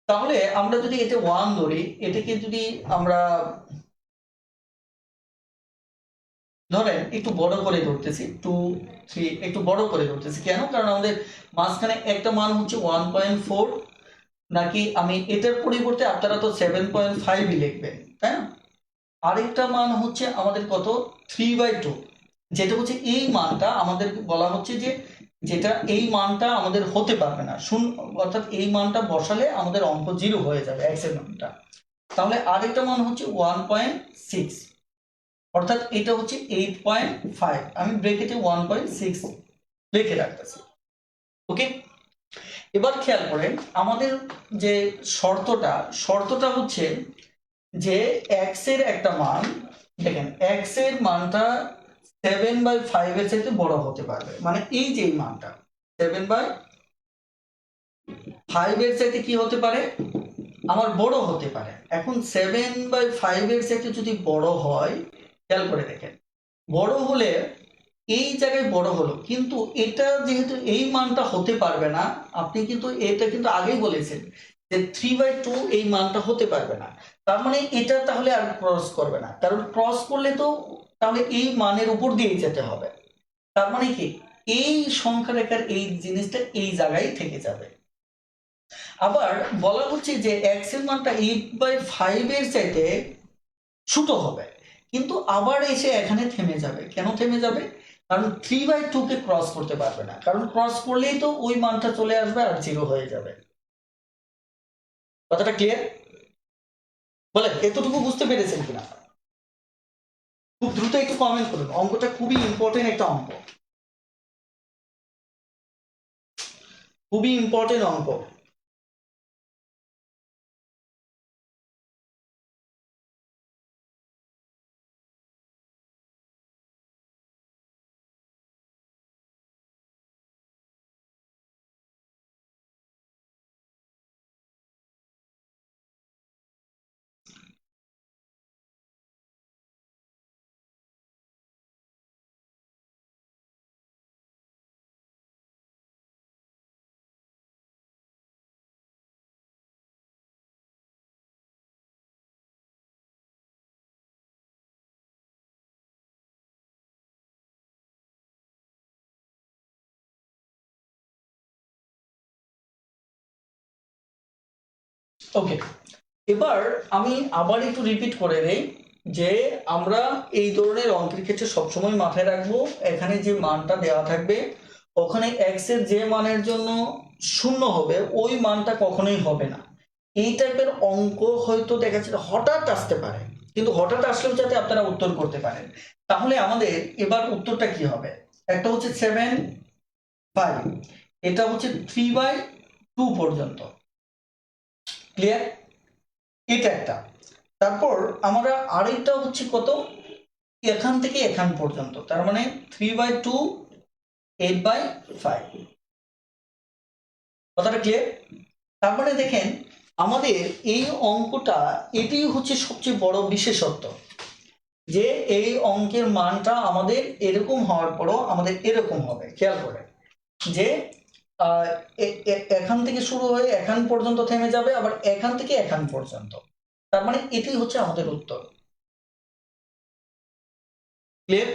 Speaker 1: তাহলে আমরা যদি এটা 1 ধরি, এটাকে যদি আমরা ধরেন একটু বড় করে ধরতেছি, 2 3, একটু বড় করে ধরতেছি কেন? কারণ আমাদের মাঝখানে একটা মান হচ্ছে 1.4, নাকি আমি এটার পরিবর্তে আপনারা তো 7.5ই লিখবেন, তাই না? আরেকটা মান হচ্ছে আমাদের কত? 3/2, যেটা হচ্ছে এই মানটা আমাদের বলা হচ্ছে যে যেটা এই মানটা আমাদের হতে পারবে না, অর্থাৎ এই মানটা বসালে আমাদের অঙ্ক 0 হয়ে যাবে, x এর মানটা। তাহলে আরেকটা মান হচ্ছে 1.6, অর্থাৎ এটা হচ্ছে 8.5, আমি ব্রেকেটে 1.6 লিখে রাখতেছি। ওকে, এবার খেয়াল করেন আমাদের যে শর্তটা হচ্ছে যে x এর একটা মান, দেখেন x এর মানটা 7/5 এর চাইতে বড় হতে পারবে, মানে এই যে এই মানটা 7/5 এর চাইতে কি হতে পারে? আমার বড় হতে পারে। এখন 7/5 এর চাইতে যদি বড় হয়, খেয়াল করে দেখেন, বড় হলে এই জায়গায় বড় হলো, কিন্তু এটা যেহেতু এই মানটা হতে পারবে না, আপনি কিন্তু এটা কিন্তু আগেই বলেছেন যে 3/2 এই মানটা হতে পারবে না। তার মানে এটা তাহলে আর ক্রস করবে না, কারণ ক্রস করলে তো তাহলে এই মানের উপর দিয়ে যেতে হবে। তার মানে কি এই সংখ্যা রেখার এই জিনিসটা এই জায়গায় থেকে যাবে। আবার বলা হচ্ছে যে x এর মানটা 8/5 এর চাইতে ছোট হবে, কিন্তু আবার এসে এখানে থেমে যাবে। কেন থেমে যাবে? কারণ 3/2 কে ক্রস করতে পারবে না, কারণ ক্রস করলেই তো ওই মানটা চলে আসবে আর 0 হয়ে যাবে। কথাটা ক্লিয়ার? বলেন এতটুকু বুঝতে পেরেছেন কিনা? খুব দ্রুত একটু কমেন্ট করুন, অঙ্কটা খুবই ইম্পর্টেন্ট একটা অঙ্ক, খুবই ইম্পর্টেন্ট অঙ্ক। ওকে, এবার আমি আবার একটু রিপিট করে দেই যে আমরা এই ধরনের অঙ্কের ক্ষেত্রে সবসময় মাথায় রাখবো, এখানে যে মানটা দেওয়া থাকবে ওখানে x এর যে মানের জন্য 0 হবে ওই মানটা কখনোই হবে না। এই টাইপের অঙ্ক হয়তো দেখা যাচ্ছে হঠাৎ আসতে পারে, কিন্তু হঠাৎ আসলেও যাতে আপনারা উত্তর করতে পারেন। তাহলে আমাদের এবার উত্তরটা কি হবে? একটা হচ্ছে 7/5, এটা হচ্ছে 3/2 পর্যন্ত। ক্লিয়ার? এটা একটা। তারপর আমরা আরেকটা হচ্ছে কত? এখান থেকে এখান পর্যন্ত, তার মানে 3/2 8/5। কথাটা ক্লিয়ার? তার মানে দেখেন আমাদের এই অঙ্কটা এটি হচ্ছে সবচেয়ে বড় বিশেষত্ব, যে এই অঙ্কের মানটা আমাদের এরকম হওয়ার পরও আমাদের এরকম হবে। খেয়াল করে যে এখান থেকে শুরু হয়ে এখান পর্যন্ত থেমে যাবে, আবার এখান থেকে এখান পর্যন্ত। তার মানে এটাই হচ্ছে আমাদের উত্তর। ক্লিয়ার?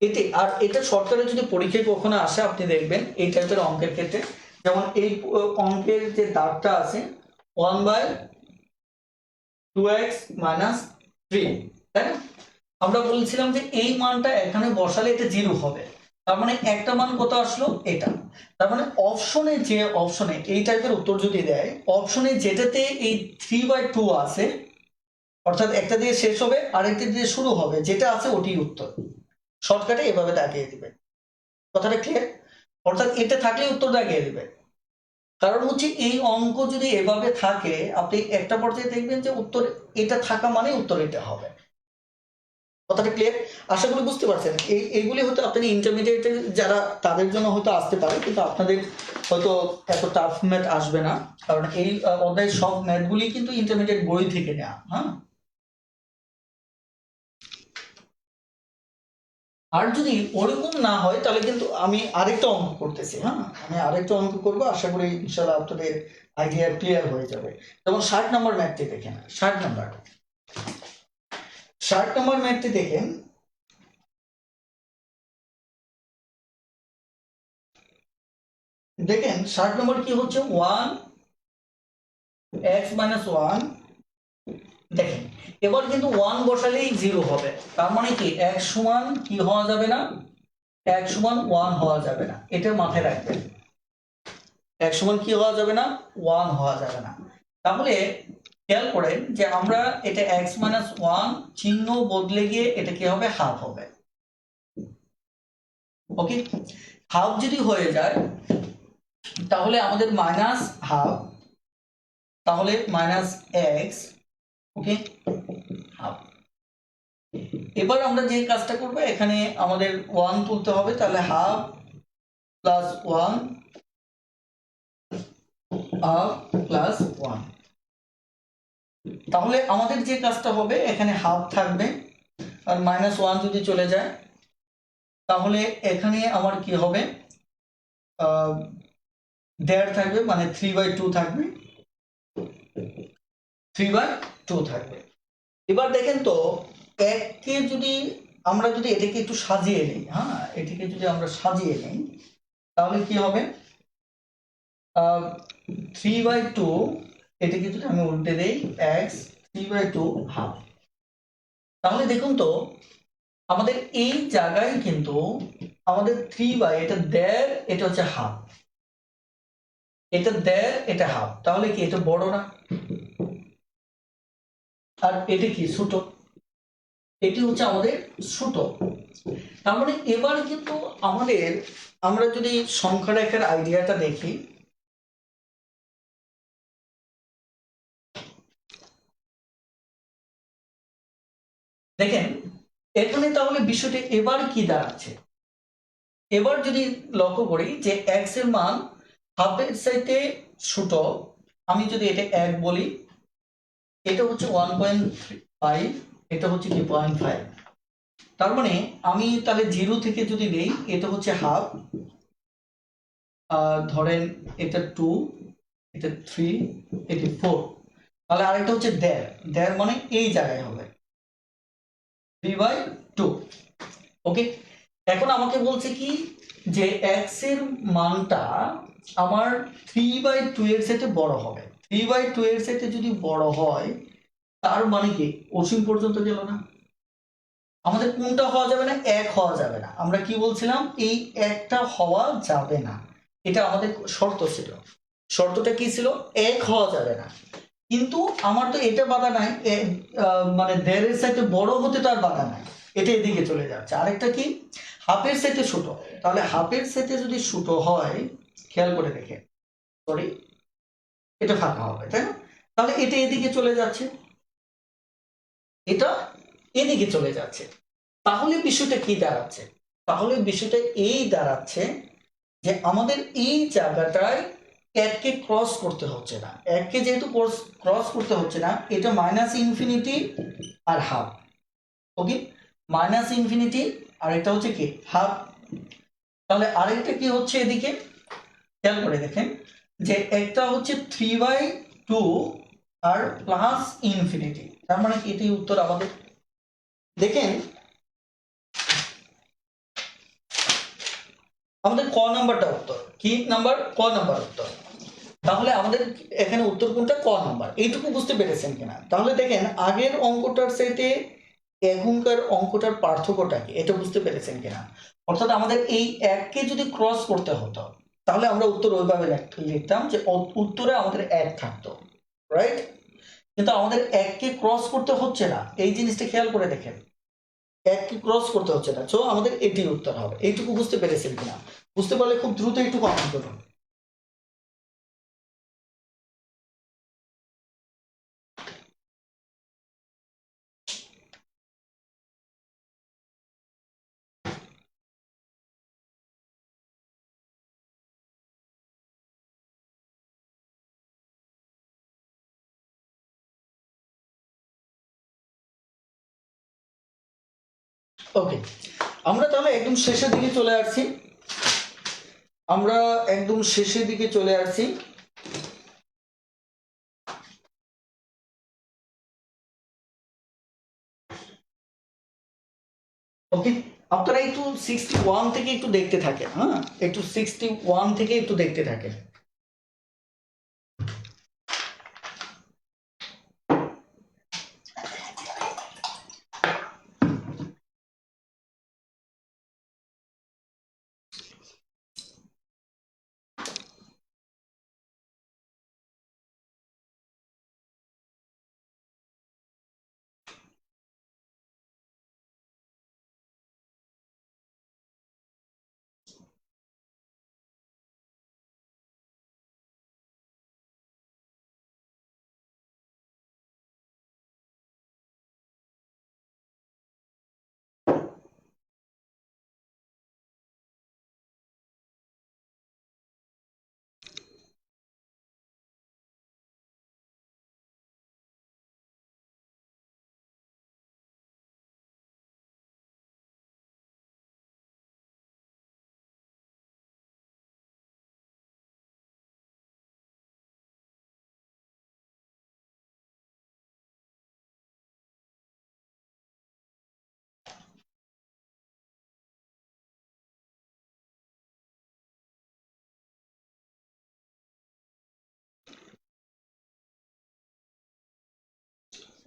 Speaker 1: এটি আর এটা সরকারের যদি পরীক্ষায় কখনো আসে আপনি দেখবেন এই টাইপের অঙ্কের ক্ষেত্রে, যেমন এই অঙ্কের যে দাগটা আছে 1/2x-3, তাই না? আমরা বলছিলাম যে এই মানটা এখানে বসালে এটা 0 হবে, তার মানে একটা মান কত আসলো? এটা। তার মানে অপশনে এই টাইপের উত্তর যদি দেয়, অপশনে যেটাতে এই 3/2 আছে, অর্থাৎ একটা দিয়ে শেষ হবে আরেকটা দিয়ে শুরু হবে, যেটা আছে ওটি উত্তর। শর্টকাটে এভাবে দাগিয়ে দিবে। কথাটা ক্লিয়ার? অর্থাৎ এটা থাকলে উত্তর দাগিয়ে দিবে। কারণ হচ্ছে এই অঙ্ক যদি এভাবে থাকে, আপনি একটা পর্যায়ে দেখবেন যে উত্তর এটা থাকা মানে উত্তর এটা হবে। কথাটা ক্লিয়ার? আশা করি বুঝতে পারছেন। এইগুলি হয়তো আপনাদের ইন্টারমিডিয়েটের যারা তাদের জন্য হয়তো আসতে পারে, কিন্তু আপনাদের হয়তো এত টাফ ম্যাথ আসবে না, কারণ এই অধ্যায়ের সব ম্যাথগুলি কিন্তু ইন্টারমিডিয়েট বই থেকে নেওয়া। হ্যাঁ, আর যদি ওরকম না হয় তাহলে কিন্তু আমি আরেকটা অঙ্ক করতেছি। হ্যাঁ, আমি আরেকটা অঙ্ক করবো, আশা করি ইনশাল্লাহ আপনাদের আইডিয়া ক্লিয়ার হয়ে যাবে। যেমন 60 নম্বর ম্যাথটি দেখেন। 60 নম্বর ম্যাথটি দেখেন। দেখেন 60 নম্বর কি হচ্ছে, 1x-1। দেখেন এবার কিন্তু 1 বসালেই 0 হবে, তার মানে কি x সমান কি হওয়া যাবে না, x সমান 1 হওয়া যাবে না। এটা মাথায় রাখবেন, x সমান কি হওয়া যাবে না, 1 হওয়া যাবে না। তাহলে খেয়াল করেন যে আমরা এটা x-1 চিহ্ন বদলে গিয়ে এটা কি হবে, হাফ হবে। ওকে, হাফ যদি হয়ে যায় তাহলে আমাদের মাইনাস হাফ, তাহলে মাইনাস এক্স। ওকে, হাফ। এবার আমরা যে কাজটা করবো, এখানে আমাদের 1 তুলতে হবে, তাহলে হাফ প্লাস 1, হাফ প্লাস 1। তাহলে আমাদের যে কাজটা হবে, এখানে হাফ থাকবে আর -1 যদি চলে যায় তাহলে এখানে আমার কি হবে, 1.5 থাকবে, মানে 3/2 থাকবে, 3/2 থাকবে। এবার দেখেন তো, এককে যদি আমরা যদি এটাকে একটু সাজিয়ে নিই, হ্যাঁ এটাকে যদি আমরা সাজিয়ে নিই তাহলে কি হবে, 3/2, এটাকে যদি আমি উল্টে দেই x, 3/2 হাফ। তাহলে দেখুন তো আমাদের এই জায়গায় কিন্তু আমাদের 3 এটা 1.5, এটা হচ্ছে হাফ, এটা 1.5, এটা হাফ, তাহলে কি এটা বড় না, আর এটা কি ছোট, এটি হচ্ছে আমাদের ছোট। তার মানে এবার কিন্তু আমাদের, আমরা যদি সংখ্যা রেখার আইডিয়াটা দেখি, দেখেন এখানে তাহলে বিষয়টি এবার কি দাঁড়াচ্ছে, এবার যদি লক্ষ্য করি যে x এর মান হাফের চাইতে ছোট, আমি যদি এটা 1 বলি, এটা হচ্ছে 1.5, এটা হচ্ছে কি 0.5। তার মানে আমি তাহলে 0 থেকে যদি নেই, এটা হচ্ছে হাফ, ধরেন এটা 2, এটা 3, এটা 4, তাহলে আরেকটা হচ্ছে 1.5 মানে এই জায়গায় হবে 3/2। ওকে, এখন আমাকে বলছে কি যে x এর মানটা আমার 3/2 এর সাথে বড় হবে। 3/2 এর সাথে যদি বড় হয় তার মানে কি অসীম পর্যন্ত গেল না, আমাদের কোনটা হওয়া যাবে না, 1 হওয়া যাবে না। আমরা কি বলছিলাম, এই একটা হওয়া যাবে না, এটা আমাদের শর্ত ছিল। শর্তটা কি ছিল, 1 হওয়া যাবে না। কিন্তু আমার তো এটা বাধা নাই, মানে 1.5 এর সাথে বড় হতে তো আর বাধা নাই, এটা এদিকে চলে যাচ্ছে। আরেকটা কি, হাফের সাথে ছোট, তাহলে হাফের সাথে যদি ছোট হয়, খেয়াল করে দেখে, সরি এটা ফাঁকা হবে, তাই না, তাহলে এটা এদিকে চলে যাচ্ছে, এটা এদিকে চলে যাচ্ছে। তাহলে বিষয়টা কি দাঁড়াচ্ছে, তাহলে বিষয়টা এই দাঁড়াচ্ছে যে আমাদের এই জায়গাটায় 1কে ক্রস করতে হচ্ছে না, 1কে যেহেতু ক্রস করতে হচ্ছে না, এটা -ইনফিনিটি আর হাফ। ওকে, -ইনফিনিটি আর এটা হচ্ছে কি হাফ। তাহলে আরেকটা কি হচ্ছে এদিকে, খেয়াল করে দেখেন যে একটা হচ্ছে 3/2 আর প্লাস ইনফিনিটি, তার মানে কি এটাই উত্তর আমাদের। দেখেন আমাদের ক নাম্বারটা উত্তর, কি নাম্বার, ক নাম্বার উত্তর। তাহলে আমাদের এখানে উত্তর কোনটা, ক নাম্বার। এইটুকু বুঝতে পেরেছেন কিনা? তাহলে দেখেন আগের অঙ্কটার সাথে এখনকার অঙ্কটার পার্থক্যটা কি, এটা বুঝতে পেরেছেন কিনা? অর্থাৎ আমাদের এই 1কে যদি ক্রস করতে হতো তাহলে আমরা উত্তর ওইভাবে লিখতাম যে উত্তরে আমাদের 1 থাকতো, রাইট। কিন্তু আমাদের 1 কে ক্রস করতে হচ্ছে না, এই জিনিসটা খেয়াল করে দেখেন, 1 কে ক্রস করতে হচ্ছে না। সো আমাদের এটি উত্তর হবে। এইটুকু বুঝতে পেরেছেন কিনা? বুঝতে পারলে খুব দ্রুত একটু কমেন্ট করুন। ওকে, আমরা তাহলে একদম শেষের দিকে চলে আসছি। আমরা একদম শেষের দিকে চলে আসছি। ওকে, আপনারা একটু 61 থেকে একটু দেখতে থাকেন। হ্যাঁ, একটু 61 থেকে একটু দেখতে থাকেন।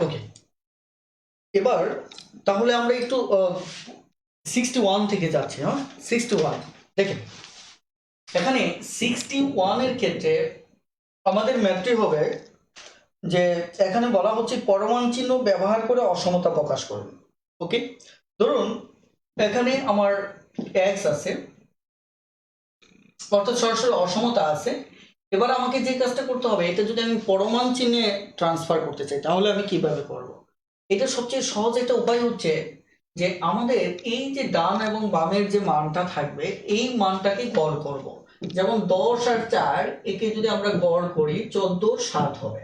Speaker 1: ওকে, এবার তাহলে আমরা একটু 61 থেকে যাচ্ছি। হ্যাঁ, 61 দেখেন, এখানে 61 এর ক্ষেত্রে আমাদের ম্যাথটি হবে যে এখানে বলা হচ্ছে পরমাণু চিহ্ন ব্যবহার করে অসমতা প্রকাশ করুন। ওকে, ধরুন এখানে আমার এক্স আছে, অর্থাৎ সরাসরি অসমতা আছে। এবার আমাকে যে কাজটা করতে হবে, এটা যদি আমি পরমাণু চিহ্নে ট্রান্সফার করতে চাই তাহলে আমি কিভাবে করব? এটা সবচেয়ে সহজ একটা উপায় হচ্ছে যে আমাদের এই যে ডান এবং বামের যে মানটা থাকবে এই মানটাকে গড় করব। যেমন 10 আর 4 একে যদি আমরা গড় করি 14 7 হবে।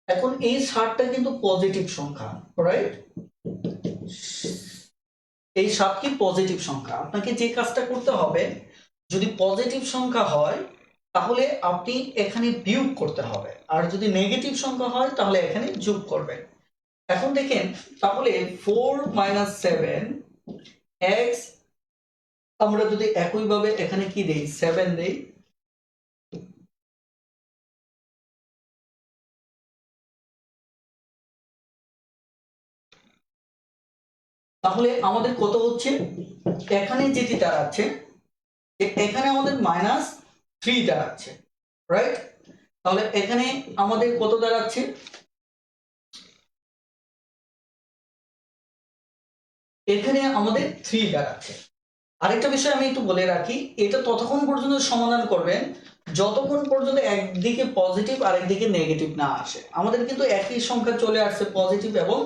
Speaker 1: এখন এই 7টা কিন্তু পজিটিভ সংখ্যা, রাইট? এই 7 কি পজিটিভ সংখ্যা। আপনাকে যে কাজটা করতে হবে, যদি পজিটিভ সংখ্যা হয় তাহলে আপনি এখানে বিয়োগ করতে হবে, আর যদি নেগেটিভ সংখ্যা হয় তাহলে এখানে যোগ করবেন। এখন দেখেন, তাহলে 4 - 7 x, আমরা যদি একইভাবে এখানে কি দেই 7 দেই, তাহলে আমাদের কত হচ্ছে? এখানে যেটি দাঁড়াচ্ছে, এখানে আমাদের -3 দাঁড়াচ্ছে, রাইট? তাহলে এখানে আমাদের কত দাঁড়াচ্ছে? এখানে আমাদের 3 দাঁড়াচ্ছে। আরেকটা বিষয় আমি একটু বলে রাখি, এটা ততক্ষণ পর্যন্ত সমাধান করবেন যতক্ষণ পর্যন্ত একদিকে পজিটিভ আর একদিকে নেগেটিভ না আসে। আমাদের কিন্তু একই সংখ্যা চলে আসছে, পজিটিভ এবং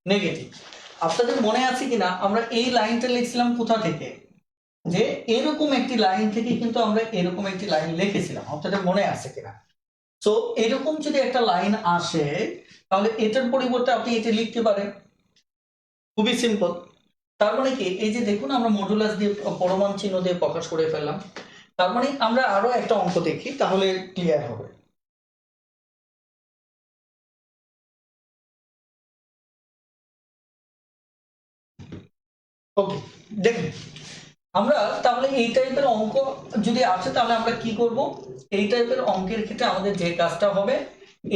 Speaker 1: নেগেটিভ। আপনাদের মনে আছে কিনা আমরা এই লাইনটা লিখছিলাম কোথা থেকে? যে এরকম একটি লাইন থেকে কিন্তু আমরা এরকম একটি লাইন লিখেছিলাম, আপনাদের মনে আছে কিনা? সো এরকম যদি একটা লাইন আসে তাহলে এটার পরিবর্তে আপনি এটা লিখতে পারেন, খুবই সিম্পল। তার মানে কি, এই যে দেখুন আমরা মডুলাস দিয়ে পরমাণু চিহ্ন দিয়ে প্রকাশ করে ফেললাম। তার মানে আমরা আরো একটা অঙ্ক দেখি তাহলে ক্লিয়ার হবে। ওকে, দেখুন আমরা তাহলে এই টাইপের অঙ্ক যদি আসে তাহলে আমরা কি করব? এই টাইপের অঙ্কের ক্ষেত্রে আমাদের যে কাজটা হবে,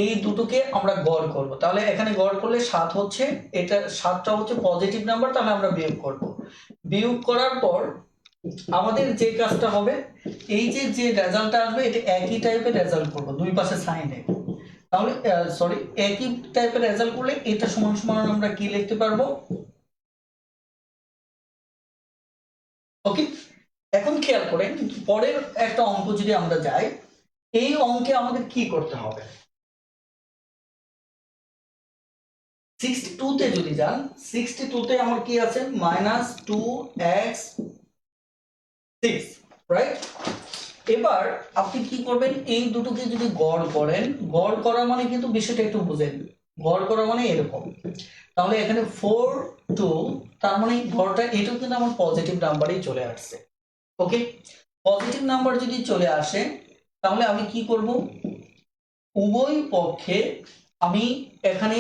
Speaker 1: এই দুটোকে আমরা গড় করব। তাহলে এখানে গড় করলে 7 হচ্ছে, এটা 7টা হচ্ছে পজিটিভ নাম্বার, তাহলে আমরা বিয়োগ করব। বিয়োগ করার পর আমাদের যে কাজটা হবে, এই যে যে রেজাল্টটা আসবে এটা একই টাইপের রেজাল্ট করব, দুই পাশে সাইন নেব। তাহলে সরি, একই টাইপের রেজাল্ট করলে এটা সমান সমান আমরা কি লিখতে পারবো? ওকে, এখন খেয়াল করেন পরের একটা অঙ্ক যদি আমরা যাই, এই অঙ্কে আমাদের কি করতে হবে? 62 তে যদি যান, 62 তে আমার কি আছে? -2x6, right? এবার আপনি কি করবেন, এই দুটোকে যদি গড় করেন, গড় করা মানে কিন্তু বিষয়টা একটু বুঝেন, গড় করা মানে এরকম। তাহলে এখানে 4 2, তার মানে গড়টা এটাও কিন্তু আমার পজিটিভ নাম্বারেই চলে আসছে। ওকে, পজিটিভ নাম্বার যদি চলে আসে তাহলে আমি কি করব, উভয় পক্ষে আমি এখানে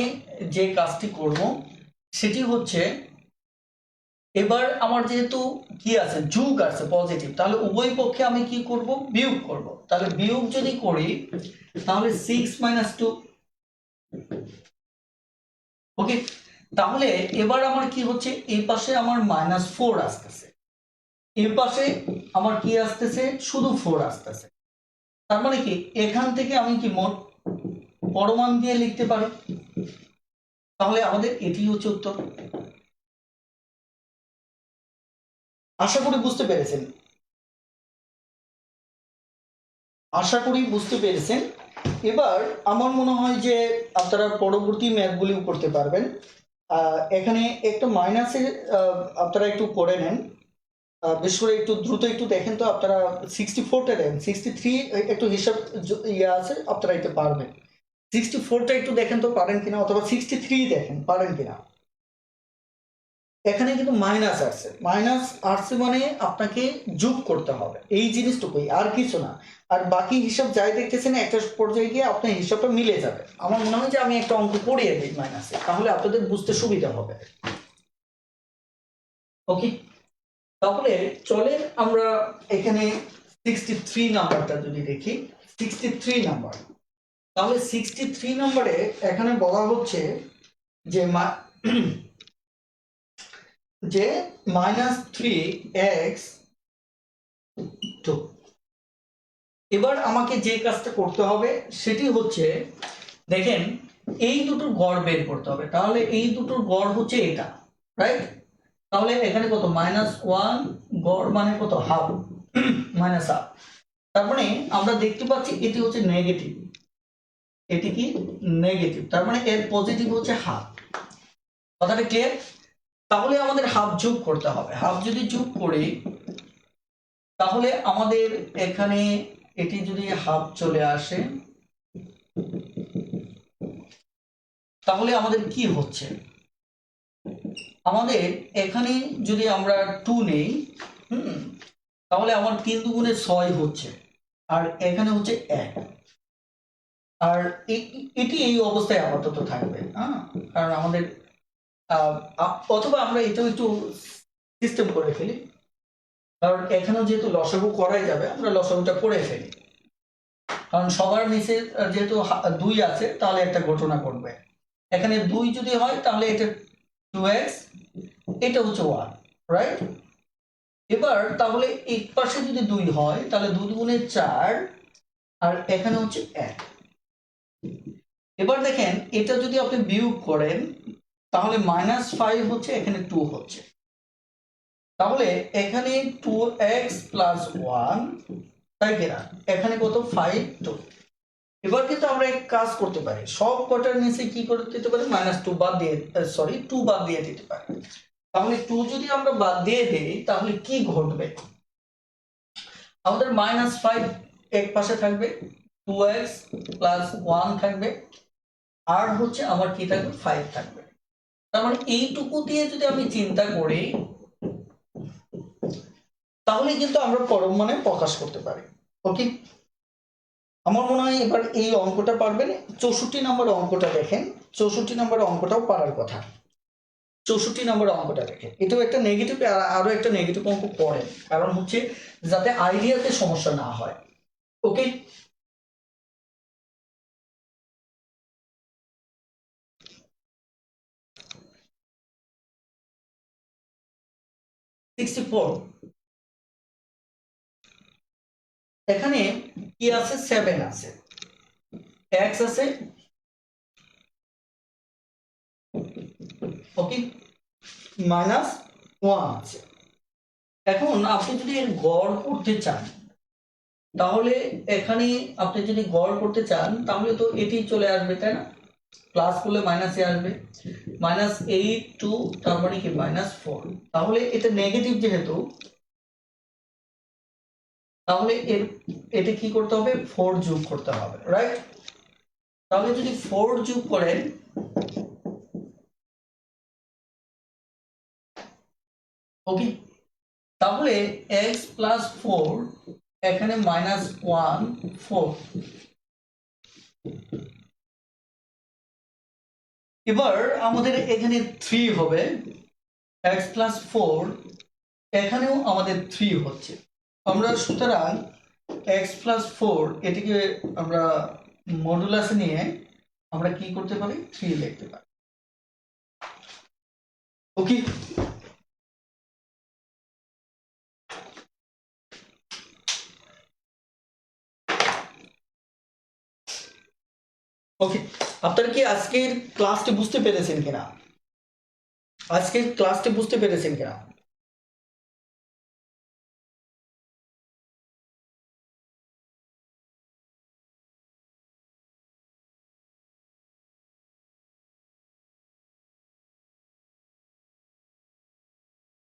Speaker 1: যে কাজটি করব সেটি হচ্ছে, এবার আমার যেহেতু কি আছে, যোগ আছে পজিটিভ, তাহলে উভয় পক্ষে আমি কি করব, বিয়োগ করব। তাহলে বিয়োগ যদি করি তাহলে 6 - 2। ওকে, তাহলে এবার আমার কি হচ্ছে, এই পাশে আমার -4 আসতেছে, এই পাশে আমার কি আসতেছে, শুধু 4 আসতেছে। তার মানে কি এখান থেকে আমি কি মোট পরমান দিয়ে লিখতে পারি। তাহলে আমাদের এটি হচ্ছে উত্তর। আশা করি বুঝতে পেরেছেন, আশা করি বুঝতে পেরেছেন। এবার আমার মনে হয় যে আপনারা পরবর্তী ম্যাথগুলিও করতে পারবেন। এখানে একটা মাইনাসে আপনারা একটু করে নেন, বিশেষ করে একটু দ্রুত একটু দেখেন তো আপনারা। 64টা দেন, 63 একটু হিসাব ইয়ে আছে, আপনারা এটা পারবেন। 64টা একটু দেখেন তো পারেন কিনা, অথবা 63 দেখেন পারেন কিনা। এখানে কিন্তু মাইনাস আসছে, মাইনাস আসছে মানে আপনাকে যোগ করতে হবে, এই জিনিসটুকুই, আর কিছু না। আর বাকি হিসাব যাই দেখতেছেন একটা পর্যায়ে গিয়ে আপনার হিসাবটা মিলে যাবে। আমার মনে হয় যে আমি একটা অঙ্ক করিয়ে দিই মাইনাসে, তাহলে আপনাদের বুঝতে সুবিধা হবে। ওকে, তাহলে চলেন আমরা এখানে 63 নাম্বারটা যদি দেখি। 63 নাম্বার, তাহলে 63 নাম্বারে এখানে বলা হচ্ছে যে যে -3x2। এবার আমাকে যে কাজটা করতে হবে সেটি হচ্ছে, দেখেন এই দুটোর গড় বের করতে হবে। তাহলে এই দুটোর গড় হচ্ছে এটা, রাইট? তাহলে এখানে কত, -1, গড় মানে কত, হাফ, -1/2। তার মানে আমরা দেখতে পাচ্ছি এটি হচ্ছে নেগেটিভ, এটি কি নেগেটিভ, তার মানে এর পজিটিভ হচ্ছে হাফ। কথাটা ক্লিয়ার? তাহলে আমাদের হাফ যোগ করতে হবে। হাফ যদি যোগ করি তাহলে আমাদের এখানে এটি যদি হাফ চলে আসে তাহলে আমাদের কি হচ্ছে, আমাদের এখানে যদি আমরা 2 নেই, তাহলে আমার 3 দুগুণে 6 হচ্ছে, আর এখানে হচ্ছে 1। আর এটি এই অবস্থায় আপাতত থাকবে, হ্যাঁ, কারণ আমাদের অথবা আমরা এটাও একটু সিস্টেম করে ফেলি, কারণ এখানেও যেহেতু লসাগু করাই যাবে, আমরা লসাগুটা করে ফেলি। কারণ সবার নিচে যেহেতু 2 আছে, তাহলে একটা ঘটনা ঘটবে। এখানে 2 যদি হয় তাহলে এটা 2x, এটা হচ্ছে 1, রাইট? এবার তাহলে এই পাশে যদি 2 হয় তাহলে 2 দুগুণে 4, আর এখানে হচ্ছে 1। এবার দেখেন এটা যদি আপনি বিয়োগ করেন তাহলে -5 হচ্ছে, এখানে 2 হচ্ছে। তাহলে এখানে 2x + 1, তাই কিনা? এখানে কত, 5 2। এবার কিন্তু আমরা এক কাজ করতে পারি, সব কটার নিচে কি করে দিতে পারি, -2 বাদ দিয়ে, সরি 2 বাদ দিয়ে দিতে পারি। তাহলে 2 যদি আমরা বাদ দিয়ে দেই তাহলে কি ঘটবে, আমাদের -5 এক পাশে থাকবে, 2x + 1 থাকবে, আর হচ্ছে আমার কি থাকবে, 5 থাকবে। তার মানে এইটুকু দিয়ে যদি আমি চিন্তা করি তাহলে কিন্তু আমরা পরম মানে প্রকাশ করতে পারি। ওকে, আমার মনে হয় এবার এই অঙ্কটা পারবেন। 64 নম্বর অঙ্কটা দেখেন, 64 নম্বর অঙ্কটাও পারার কথা। 64 নম্বর অঙ্কটা দেখেন, এটাও একটা নেগেটিভ, আরো একটা নেগেটিভ অঙ্ক পড়েন, কারণ হচ্ছে যাতে আইডিয়াতে সমস্যা না হয়। ওকে, এখানে কি আছে, 7 আছে, x আছে, ওকে, -1 আছে। এখন আপনি যদি এর গড় করতে চান, তাহলে এখানে আপনি যদি গড় করতে চান তাহলে তো এটি চলে আসবে, তাই না? প্লাস করলে মাইনাসে আসবে, -8 টু তার মানে কি -4। তাহলে এটা নেগেটিভ যেহেতু, তাহলে এটা কি করতে হবে? 4 যোগ করতে হবে, রাইট? তাহলে যদি 4 যোগ করেন, ওকে, তাহলে x প্লাস 4 এখানে -1 4। এবার আমাদের এখানে 3 হবে, x প্লাস 4 এখানেও আমাদের 3 হচ্ছে। আমরা সুতরাং x প্লাস 4 এটিকে আমরা মডুলাসে নিয়ে আমরা কি করতে পারি? 3 লিখতে পারি। ওকে, ওকে, আপনারা কি আজকের ক্লাসটি বুঝতে পেরেছেন কিনা? আজকের ক্লাসটি বুঝতে পেরেছেন কিনা?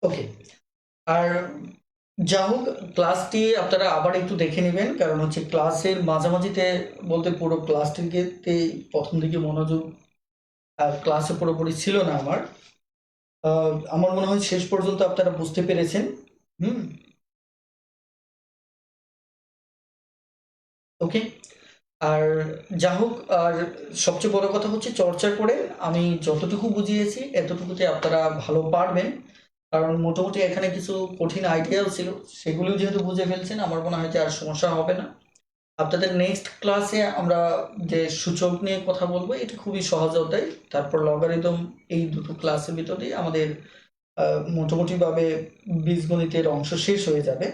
Speaker 1: ওকে, আর যা হোক, ক্লাসটি আপনারা আবার একটু দেখে নেবেন, কারণ হচ্ছে ক্লাসের মাঝামাঝিতে বলতে পুরো ক্লাসটিতে প্রথম দিকে মনোযোগ ক্লাসে পুরোপুরি ছিল না আমার। আমার মনে হয় শেষ পর্যন্ত আপনারা বুঝতে পেরেছেন। হুম, ওকে, আর যা হোক, আর সবচেয়ে বড় কথা হচ্ছে চর্চা করে আমি যতটুকু বুঝিয়েছি এতটুকুতে আপনারা ভালো পারবেন। কারণ মোটামুটি এখানে কিছু কঠিন আইডিয়াও ছিল, সেগুলোও যেহেতু বুঝে ফেলছেন, আমার মনে হয় যে আর সমস্যা হবে না। আপনাদের নেক্সট ক্লাসে আমরা যে সূচক নিয়ে কথা বলবো, এটা খুবই সহজ অধ্যায়। তারপর লগারিদম, এই দুটো ক্লাসের ভিতরেই আমাদের মোটামুটিভাবে বীজগণিতের অংশ শেষ হয়ে যাবে।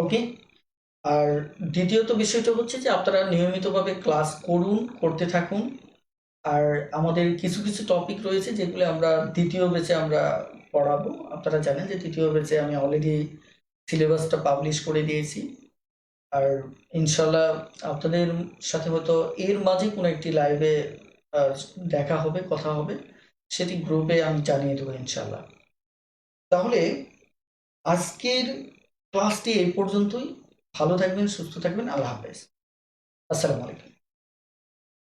Speaker 1: ওকে, আর দ্বিতীয়ত বিষয়টা হচ্ছে যে আপনারা নিয়মিতভাবে ক্লাস করুন, করতে থাকুন। আর আমাদের কিছু কিছু টপিক রয়েছে যেগুলো আমরা দ্বিতীয় ব্যাচে আমরা পড়াবো। আপনারা জানেন যে তৃতীয় ব্যাচে আমি অলরেডি সিলেবাসটা পাবলিশ করে দিয়েছি। আর ইনশাল্লাহ আপনাদের সাথে হয়তো এর মাঝে কোনো একটি লাইভে দেখা হবে, কথা হবে, সেটি গ্রুপে আমি জানিয়ে দেবো ইনশাল্লাহ। তাহলে আজকের ক্লাসটি এই পর্যন্তই। ভালো থাকবেন, সুস্থ থাকবেন, আল্লাহ হাফেজ, আসসালামু আলাইকুম।